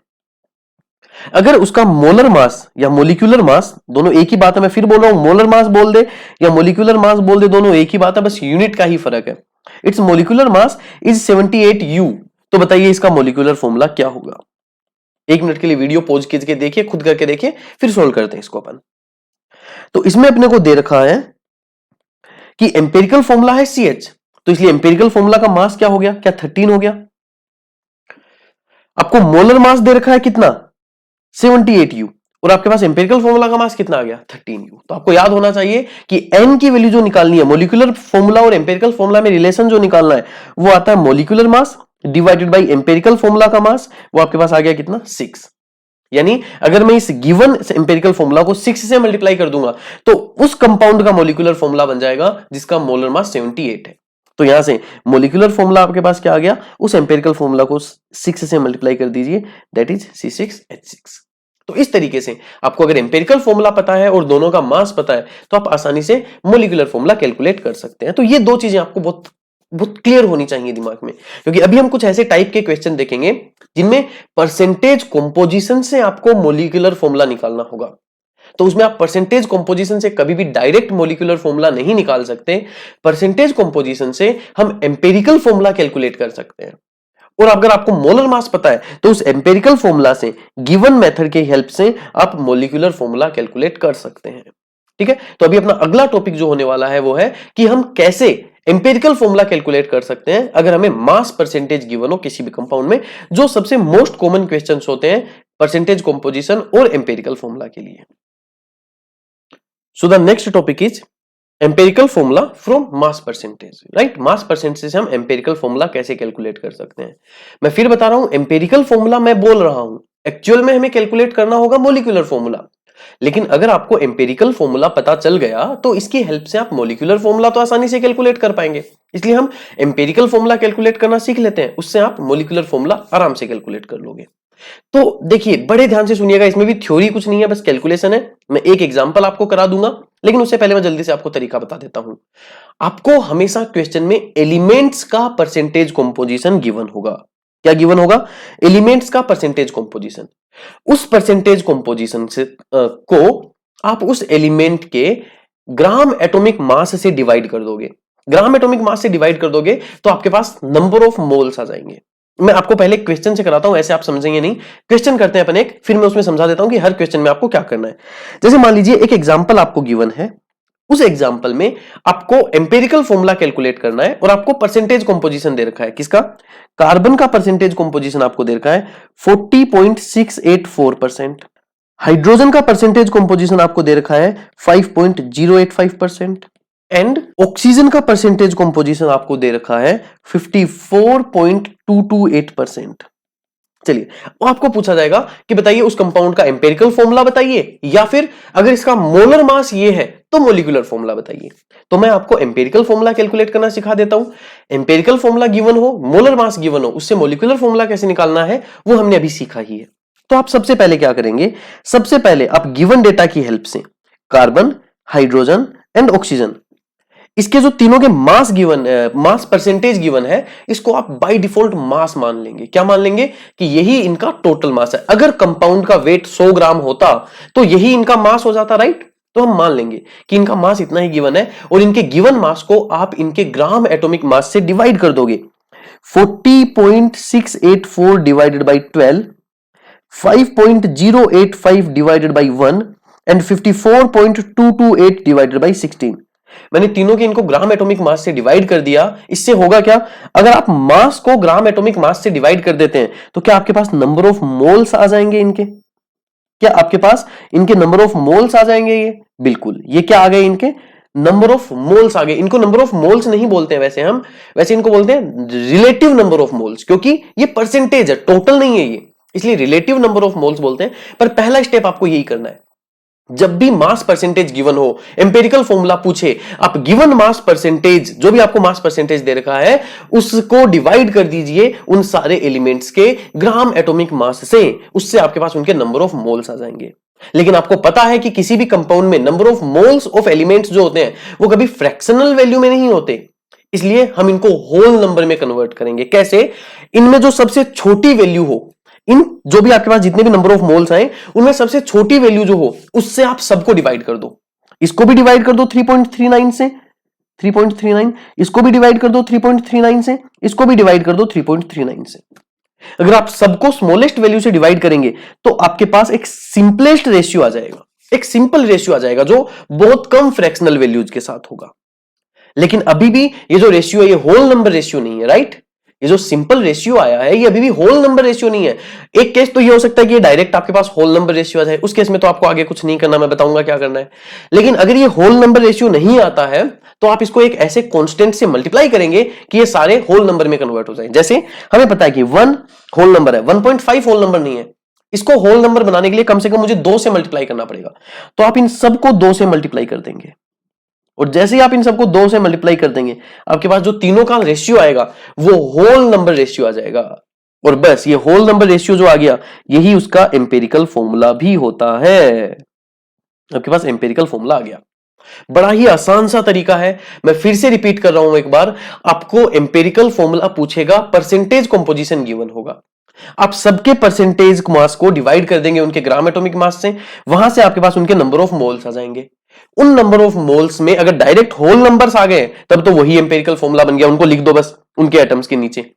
अगर उसका मोलर मास या मोलिकुलर मास दोनों एक ही बात है, मैं फिर बोल रहा हूं मोलर मास बोल दे या मोलिकुलर मास बोल दे दोनों एक ही बात है, बस यूनिट का ही फर्क है। It's molecular mass is 78U, तो बताइए इसका मोलिकुलर फॉर्मूला क्या होगा। 1 मिनट के लिए वीडियो पॉज कीजिए, देखिए, खुद करके देखिए, फिर सोल्व करते हैं इसको अपन। तो इसमें अपने को दे रखा है कि एम्पेरिकल फॉर्मूला है CH, तो इसलिए एम्पेरिकल फॉर्मूला का मास क्या हो गया, क्या 13 हो गया। आपको मोलर मास दे रखा है कितना 78U, और आपके पास एम्पेरिकल फॉर्मूला का मास कितना आ गया 13U। तो आपको याद होना चाहिए कि n की वैल्यू जो निकालनी है, मोलिकुलर फॉर्मूला और एम्पेरिकल फॉर्मूला में रिलेशन जो निकालना है वो आता है molecular mass divided by empirical formula का मास, वो आपके पास आ गया कितना 6। यानी अगर मैं इस गिवन एम्पेरिकल फॉर्मूला को 6 से मल्टीप्लाई कर दूंगा तो उस कंपाउंड का मोलिकुलर फॉर्मूला बन जाएगा जिसका मोलर मास 78 है। तो यहां से मोलिकुलर फॉर्मूला आपके पास क्या आ गया, उस एम्पेरिकल फॉर्मूला को 6 से मल्टीप्लाई कर दीजिए, दैट इज C6H6। तो इस तरीके से आपको अगर एम्पेरिकल फॉर्मूला पता है और दोनों का मास पता है तो आप आसानी से मोलिकुलर फॉर्मूला कैलकुलेट कर सकते हैं। तो ये दो चीजें आपको बहुत बहुत क्लियर होनी चाहिए दिमाग में, क्योंकि अभी हम कुछ ऐसे टाइप के क्वेश्चन देखेंगे जिनमें परसेंटेज कंपोजिशन से आपको मोलिकुलर फॉर्मूला निकालना होगा। तो उसमें आप परसेंटेज कंपोजिशन से कभी भी डायरेक्ट मोलिकुलर फॉर्मूला नहीं निकाल सकते, परसेंटेज कंपोजिशन से हम एम्पेरिकल फॉर्मूला कैलकुलेट कर सकते हैं। और अगर आपको मोलर मास पता है तो उस एम्पेरिकल फॉर्मूला से गिवन मेथड के हेल्प से आप मोलिकुलर फॉर्मूला कैलकुलेट कर सकते हैं। ठीक है, तो अभी अपना अगला टॉपिक जो होने वाला है वो है कि हम कैसे एम्पेरिकल फॉर्मूला कैलकुलेट कर सकते हैं अगर हमें मास परसेंटेज गिवन हो किसी भी कंपाउंड में, जो सबसे मोस्ट कॉमन क्वेश्चंस होते हैं परसेंटेज कंपोजिशन और एम्पेरिकल फॉर्मूला के लिए। So the next topic is empirical formula from mass percentage, right. Mass percentage से हम एम्पेरिकल फॉर्मूला कैसे कैलकुलेट कर सकते हैं। मैं फिर बता रहा हूं, एम्पेरिकल फॉर्मूला मैं बोल रहा हूं, एक्चुअल में हमें कैलकुलेट करना होगा मोलिकुलर फॉर्मूला, लेकिन अगर आपको एम्पेरिकल फॉर्मूला पता चल गया तो इसकी हेल्प से आप मोलिकुलर फॉर्मूला तो आसानी से कैलकुलेट कर पाएंगे। इसलिए हम एम्पेरिकल फॉर्मूला कैलकुलेट करना सीख लेते हैं, उससे आप मोलिकुलर फॉर्मूला आराम से कैलकुलेट कर लोगे। तो देखिए बड़े ध्यान से सुनिएगा, इसमें भी थ्योरी कुछ नहीं है, बस कैलकुलेशन है। मैं एक एग्जांपल आपको करा दूंगा, लेकिन उससे पहले मैं जल्दी से आपको तरीका बता देता हूं। आपको हमेशा क्वेश्चन में एलिमेंट्स का परसेंटेज कंपोजिशन गिवन होगा। क्या गिवन होगा, एलिमेंट्स का परसेंटेज कंपोजिशन। उस परसेंटेज कंपोजिशन से को आप उस एलिमेंट के ग्राम एटॉमिक मास से डिवाइड कर दोगे। ग्राम एटॉमिक मास से डिवाइड कर दोगे तो आपके पास नंबर ऑफ मोल्स आ जाएंगे। मैं आपको पहले क्वेश्चन से कराता हूं, ऐसे आप समझेंगे नहीं। क्वेश्चन करते हैं अपन एक, फिर मैं उसमें समझा देता हूं कि हर क्वेश्चन में आपको क्या करना है। जैसे मान लीजिए एक एग्जांपल आपको गिवन है, उस एग्जांपल में आपको एम्पेरिकल फॉर्मूला कैलकुलेट करना है और आपको परसेंटेज कंपोजिशन दे रखा है। किसका, कार्बन का परसेंटेज कंपोजिशन आपको दे रखा है 40.684%। हाइड्रोजन का परसेंटेज कंपोजिशन आपको दे रखा है 5.085%। एंड ऑक्सीजन का परसेंटेज कंपोजिशन आपको दे रखा है 54.228%। चलिए, वो आपको पूछा जाएगा कि बताइए उस कंपाउंड का एम्पेरिकल फॉर्मूला बताइए, या फिर अगर इसका मोलर मास ये है तो मोलिकुलर फॉर्मूला बताइए। तो मैं आपको एम्पेरिकल फॉर्मूला कैलकुलेट करना सिखा देता हूं। एम्पेरिकल फॉर्मूला गिवन हो, मोलर मास गिवन हो, उससे मोलिकुलर फॉर्मूला कैसे निकालना है वो हमने अभी सीखा ही है। तो आप सबसे पहले क्या करेंगे, सबसे पहले आप गिवन डेटा की हेल्प से कार्बन, हाइड्रोजन एंड ऑक्सीजन, इसके जो तीनों के mass given, mass percentage given है, इसको आप बाय डिफॉल्ट मास मान लेंगे। क्या मान लेंगे कि यही इनका टोटल मास है। अगर कंपाउंड का वेट 100 ग्राम होता तो यही इनका मास हो जाता, राइट। तो हम मान लेंगे कि इनका मास इतना ही गिवन है और इनके गिवन मास को आप इनके ग्राम एटॉमिक मास से डिवाइड कर दोगे। 40.684 divided by 12, 5.085 divided by 1 and 54.228 divided by 16। मैंने तीनों के इनको ग्राम एटॉमिक मास से डिवाइड कर दिया। इससे होगा क्या, अगर आप मास को ग्राम एटॉमिक मास से डिवाइड कर देते हैं तो क्या आपके पास नंबर ऑफ मोल्स आ जाएंगे इनके, क्या आपके पास इनके नंबर ऑफ मोल्स आ जाएंगे। ये बिल्कुल, ये क्या आ गए, इनके नंबर ऑफ मोल्स आ गए। इनको नंबर ऑफ मोल्स नहीं बोलते हैं वैसे हम, वैसे इनको बोलते हैं रिलेटिव नंबर ऑफ मोल्स, क्योंकि ये परसेंटेज है, टोटल नहीं है ये, इसलिए रिलेटिव नंबर ऑफ मोल्स बोलते हैं। पर पहला स्टेप आपको यही करना है, जब भी मास परसेंटेज गिवन हो, एम्पिरिकल फॉर्मूला पूछे, आप गिवन मास परसेंटेज, जो भी आपको मास परसेंटेज दे रखा है, उसको डिवाइड कर दीजिए उन सारे एलिमेंट्स के ग्राम एटॉमिक मास से, उससे आपके पास उनके नंबर ऑफ मोल्स आ जाएंगे। लेकिन आपको पता है कि किसी भी कंपाउंड में number of moles of elements जो होते हैं वो कभी फ्रैक्शनल वैल्यू में नहीं होते, इसलिए हम इनको होल नंबर में कन्वर्ट करेंगे। कैसे? इनमें जो सबसे छोटी वैल्यू हो, इन जो भी आपके पास जितने भी नंबर ऑफ मोल्स आए उनमें सबसे छोटी वैल्यू जो हो उससे आप सबको डिवाइड कर दो। इसको भी डिवाइड कर दो 3.39 से, 3.39, इसको भी डिवाइड कर दो 3.39 से, इसको भी डिवाइड कर दो 3.39 से। अगर आप सबको स्मॉलेस्ट वैल्यू से डिवाइड करेंगे तो आपके पास एक सिंपलेस्ट रेशियो आ जाएगा, एक सिंपल रेशियो आ जाएगा जो बहुत कम फ्रैक्शनल वैल्यूज के साथ होगा। लेकिन अभी भी ये जो रेशियो है ये होल नंबर रेशियो नहीं है, राइट? ये जो सिंपल रेशियो आया है ये अभी भी होल नंबर रेशियो नहीं है। एक केस तो ये हो सकता है कि ये डायरेक्ट आपके पास होल नंबर रेशियो आ जाए, उस केस में तो आपको आगे कुछ नहीं करना, मैं बताऊंगा क्या करना है। लेकिन अगर ये होल नंबर रेशियो नहीं आता है तो आप इसको एक ऐसे कांस्टेंट से मल्टीप्लाई करेंगे कि ये सारे होल नंबर में कन्वर्ट हो जाए। जैसे हमें पता है कि 1 होल नंबर है, 1.5 होल नंबर नहीं है, इसको होल नंबर बनाने के लिए कम से कम मुझे 2 से मल्टीप्लाई करना पड़ेगा। तो आप इन सबको 2 से मल्टीप्लाई कर देंगे, और जैसे ही आप इन सबको 2 से मल्टीप्लाई कर देंगे आपके पास जो तीनों का रेशियो आएगा वो होल नंबर रेशियो आ जाएगा। और बस ये होल नंबर रेशियो जो आ गया यही उसका एम्पिरिकल फॉर्मूला भी होता है। आपके पास एम्पिरिकल फॉर्मूला आ गया। बड़ा ही आसान सा तरीका है, मैं फिर से रिपीट कर रहा हूं एक बार। आपको एम्पिरिकल फॉर्मूला पूछेगा, परसेंटेज कंपोजिशन गिवन होगा, आप सबके परसेंटेज मास को डिवाइड कर देंगे उनके ग्राम एटॉमिक मास से, वहां से आपके पास उनके नंबर ऑफ मोल्स आ जाएंगे। उन नंबर ऑफ मोल्स में अगर डायरेक्ट होल नंबर्स आ गए तब तो वही एम्पिरिकल फॉर्मूला बन गया, उनको लिख दो बस उनके एटम्स के नीचे।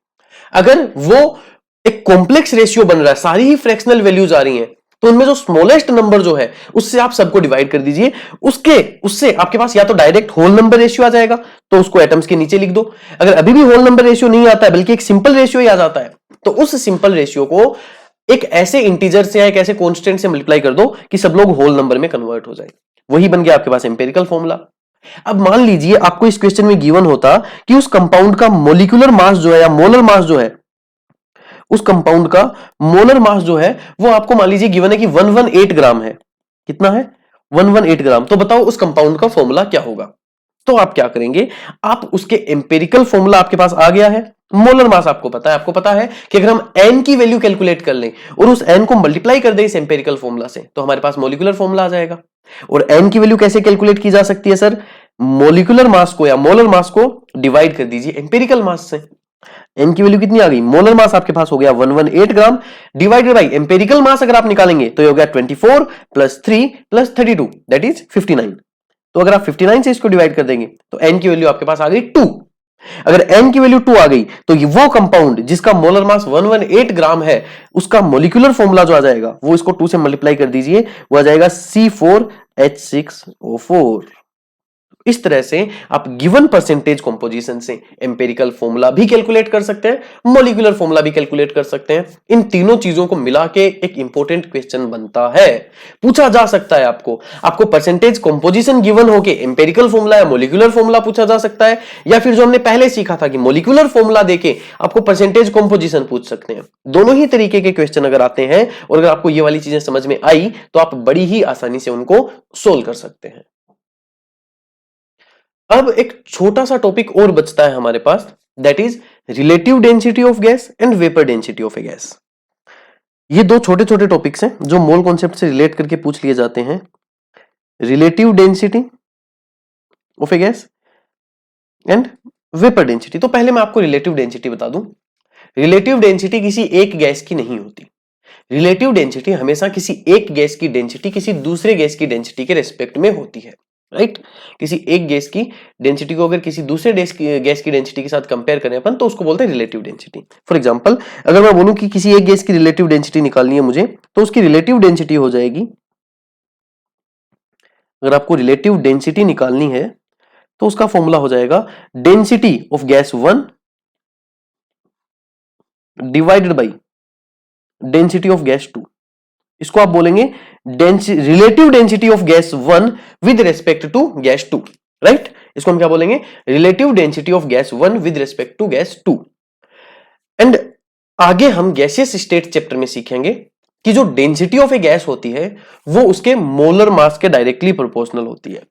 अगर वो एक कॉम्प्लेक्स रेशियो बन रहा है, सारी ही फ्रैक्शनल वैल्यूज आ रही हैं, तो उनमें जो स्मॉलेस्ट नंबर जो है उससे आप सबको डिवाइड कर दीजिए, उससे आपके पास या तो डायरेक्ट होल नंबर रेशियो आ जाएगा तो उसको एटम्स के नीचे लिख दो। अगर अभी भी होल नंबर रेशियो नहीं आता है बल्कि एक सिंपल रेशियो ही आ जाता है तो उस सिंपल रेशियो को एक ऐसे इंटीजर से या एक ऐसे कांस्टेंट से मल्टीप्लाई कर दो कि सब लोग होल नंबर में कन्वर्ट हो जाए। वही बन गया आपके पास एम्पिरिकल फॉर्मूला। अब मान लीजिए आपको इस क्वेश्चन में गिवन होता कि उस कंपाउंड का मोलिकुलर मास जो है या मोलर मास जो है, उस कंपाउंड का मोलर मास जो है वो आपको मान लीजिए गिवन है कि 118 ग्राम है। कितना है? 118 ग्राम। तो बताओ उस कंपाउंड का फॉर्मूला क्या होगा? तो आप क्या करेंगे, आप उसके एम्पिरिकल फॉर्मूला आपके पास आ गया है, मोलर मास आपको पता है कि अगर हम n की वैल्यू कैलकुलेट कर लें और उस n को मल्टीप्लाई कर दें इस एम्पिरिकल फॉर्मूला से तो हमारे पास मॉलिक्यूलर फॉर्मूला आ जाएगा। और n की वैल्यू कैसे कैलकुलेट की जा सकती है सर? मॉलिक्यूलर मास को या मोलर मास को डिवाइड कर दीजिए एम्पिरिकल मास से। n की वैल्यू कितनी आ गई? मोलर मास आपके पास हो गया 118 ग्राम, डिवाइडेड बाई एम्पिरिकल मास अगर आप निकालेंगे तो ये हो गया 24 प्लस 3 प्लस 32 दैट इज 59। तो अगर आप 59 से इसको डिवाइड कर देंगे तो n की वैल्यू आपके पास आ गई 2। अगर n की वैल्यू 2 आ गई तो ये वो कंपाउंड जिसका मोलर मास 118 ग्राम है उसका मॉलिक्यूलर फॉर्मूला जो आ जाएगा वो इसको 2 से मल्टीप्लाई कर दीजिए, वो आ जाएगा C4H6O4। इस तरह से आप गिवन परसेंटेज कंपोजिशन से एम्पिरिकल फॉर्मूला भी कैलकुलेट कर सकते हैं, मॉलिक्यूलर फॉर्मूला भी कैलकुलेट कर सकते हैं। इन तीनों चीजों को मिला के एक इंपॉर्टेंट क्वेश्चन बनता है, पूछा जा सकता है। आपको परसेंटेज कंपोजिशन गिवन होके एम्पिरिकल फॉर्मूला या मॉलिक्यूलर फॉर्मूला पूछा जा सकता है, या फिर जो हमने पहले सीखा था कि मॉलिक्यूलर फॉर्मूला देके आपको परसेंटेज कंपोजिशन पूछ सकते हैं। दोनों ही तरीके के क्वेश्चन अगर आते हैं और अगर आपको ये वाली चीजें समझ में आई तो आप बड़ी ही आसानी से उनको सोल्व कर सकते हैं। अब एक छोटा सा टॉपिक और बचता है हमारे पास, that is relative density of gas and vapour density of a gas. ये दो छोटे छोटे टॉपिक्स हैं जो मोल कॉन्सेप्ट से रिलेट करके पूछ लिए जाते हैं। Relative density of a gas and vapour density. तो पहले मैं आपको रिलेटिव डेंसिटी बता दूं। रिलेटिव डेंसिटी किसी एक गैस की नहीं होती। रिलेटिव डेंसिटी हमेशा किसी एक गैस की डेंसिटी किसी दूसरे गैस की डेंसिटी के रेस्पेक्ट में होती है, राइट? किसी एक गैस की डेंसिटी को अगर किसी दूसरे गैस की डेंसिटी के साथ कंपेयर करें अपन तो उसको बोलते हैं रिलेटिव डेंसिटी। फॉर एग्जांपल अगर मैं बोलूं कि किसी एक गैस की रिलेटिव डेंसिटी निकालनी है मुझे तो उसकी रिलेटिव डेंसिटी हो जाएगी, अगर आपको रिलेटिव डेंसिटी निकालनी है तो उसका फॉर्मूला हो जाएगा density of gas 1 divided by density of gas 2। इसको आप बोलेंगे relative density of gas 1 with respect to gas 2, right? इसको हम क्या बोलेंगे? Relative density of gas 1 with respect to gas 2। And आगे हम गैसियस स्टेट चैप्टर में सीखेंगे कि जो डेंसिटी ऑफ ए गैस होती है वो उसके मोलर मास के डायरेक्टली प्रोपोर्शनल होती है।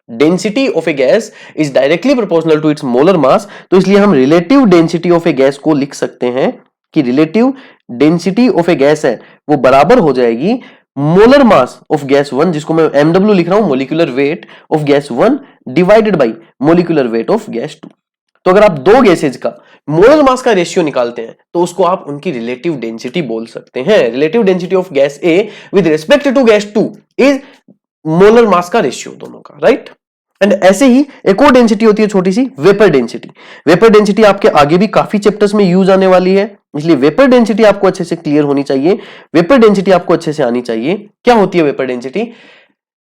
Density of a gas is directly proportional to its molar mass, तो इसलिए हम relative density of a gas को लिख सकते हैं कि relative density of a gas है वो बराबर हो जाएगी मोलर मास ऑफ गैस 1, जिसको मैं MW लिख रहा हूं, molecular weight of gas 1 divided by molecular weight of gas 2। तो अगर आप दो गैसेज का मोलर मास का रेशियो निकालते हैं तो उसको आप उनकी रिलेटिव डेंसिटी बोल सकते हैं। Relative density of gas A with respect to gas 2 is molar mass का रेशियो दोनों का, राइट। एंड ऐसे ही एक और डेंसिटी होती है छोटी सी, वेपर डेंसिटी। वेपर डेंसिटी आपके आगे भी काफी चैप्टर्स में यूज आने वाली है, इसलिए वेपर डेंसिटी आपको अच्छे से क्लियर होनी चाहिए, वेपर डेंसिटी आपको अच्छे से आनी चाहिए। क्या होती है vapour density?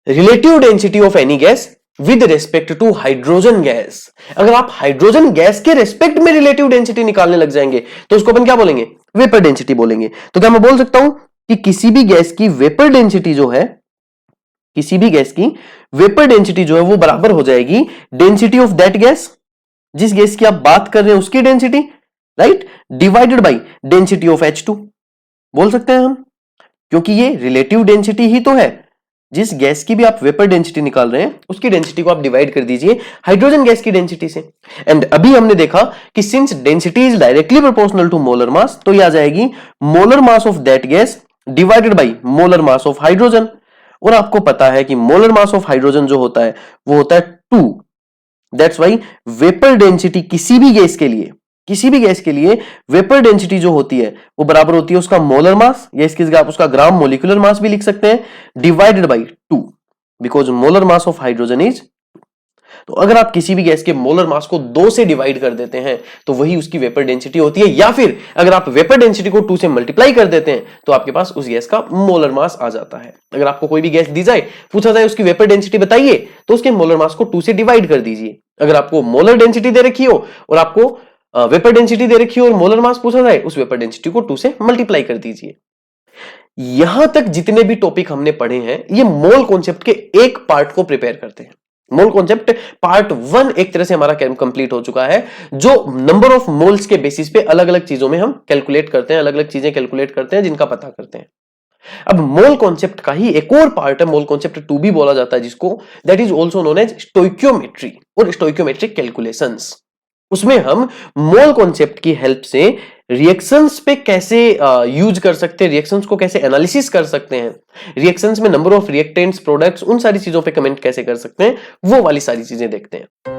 Relative density of any gas with respect to hydrogen gas. अगर आप हाइड्रोजन गैस के रेस्पेक्ट में रिलेटिव डेंसिटी निकालने लग जाएंगे तो उसको अपन क्या बोलेंगे? वेपर डेंसिटी बोलेंगे। तो क्या मैं बोल सकता हूं कि किसी भी गैस की वेपर डेंसिटी जो है, किसी भी गैस की वेपर डेंसिटी जो है वो बराबर हो जाएगी डेंसिटी ऑफ दैट गैस, जिस गैस की आप बात कर रहे हैं उसकी density, right, divided by density of H2 बोल सकते हैं हम, क्योंकि ये रिलेटिव डेंसिटी ही तो है। जिस गैस की भी आप वेपर डेंसिटी निकाल रहे हैं उसकी डेंसिटी को आप डिवाइड कर दीजिए हाइड्रोजन गैस की डेंसिटी से। एंड अभी हमने देखा कि since density is directly proportional to molar mass, तो ये आ जाएगी molar mass of that gas divided by molar mass of hydrogen. और आपको पता है कि मोलर मास ऑफ हाइड्रोजन जो होता है वो होता है 2। दैट्स वाई वेपर डेंसिटी किसी भी गैस के लिए, किसी भी गैस के लिए वेपर डेंसिटी जो होती है वो बराबर होती है उसका मोलर मास, या इसके जगह आप उसका ग्राम मोलिकुलर मास भी लिख सकते हैं, divided by 2, because molar mass of hydrogen is 2। तो अगर आप किसी भी गैस के मोलर मास को 2 से डिवाइड कर देते हैं तो वही उसकी वेपर डेंसिटी होती है, या फिर अगर आप वेपर डेंसिटी को 2 से मल्टीप्लाई कर देते हैं तो आपके पास उस गैस का मोलर मास आ जाता है। अगर आपको कोई भी गैस दी जाए, पूछा जाए उसकी वेपर डेंसिटी बताइए, तो उसके मोलर मास को 2 से डिवाइड कर दीजिए। अगर आपको मोलर डेंसिटी दे रखी हो और आपको वेपर डेंसिटी दे रखी हो और मोलर मास पूछा जाए, उस वेपर डेंसिटी को 2 से मल्टीप्लाई कर दीजिए। यहां तक जितने भी टॉपिक हमने पढ़े हैं ये मोल कॉन्सेप्ट के एक पार्ट को प्रिपेयर करते हैं। मोल कॉन्सेप्ट पार्ट 1 एक तरह से हमारा कंप्लीट हो चुका है, जो नंबर ऑफ मोल्स के बेसिस पे अलग अलग चीजों में हम कैलकुलेट करते हैं, अलग अलग चीजें कैलकुलेट करते हैं जिनका पता करते हैं। अब मोल कॉन्सेप्ट का ही एक और पार्ट है, मोल कॉन्सेप्ट 2 भी बोला जाता है जिसको, that is also known as stoichiometry और स्टोइकियोमेट्रिक कैलकुलेशंस। उसमें हम मोल कॉन्सेप्ट की हेल्प से रिएक्शंस पे कैसे यूज कर सकते हैं, रिएक्शंस को कैसे एनालिसिस कर सकते हैं, रिएक्शंस में नंबर ऑफ रिएक्टेंट्स, प्रोडक्ट्स, उन सारी चीजों पे कमेंट कैसे कर सकते हैं, वो वाली सारी चीजें देखते हैं।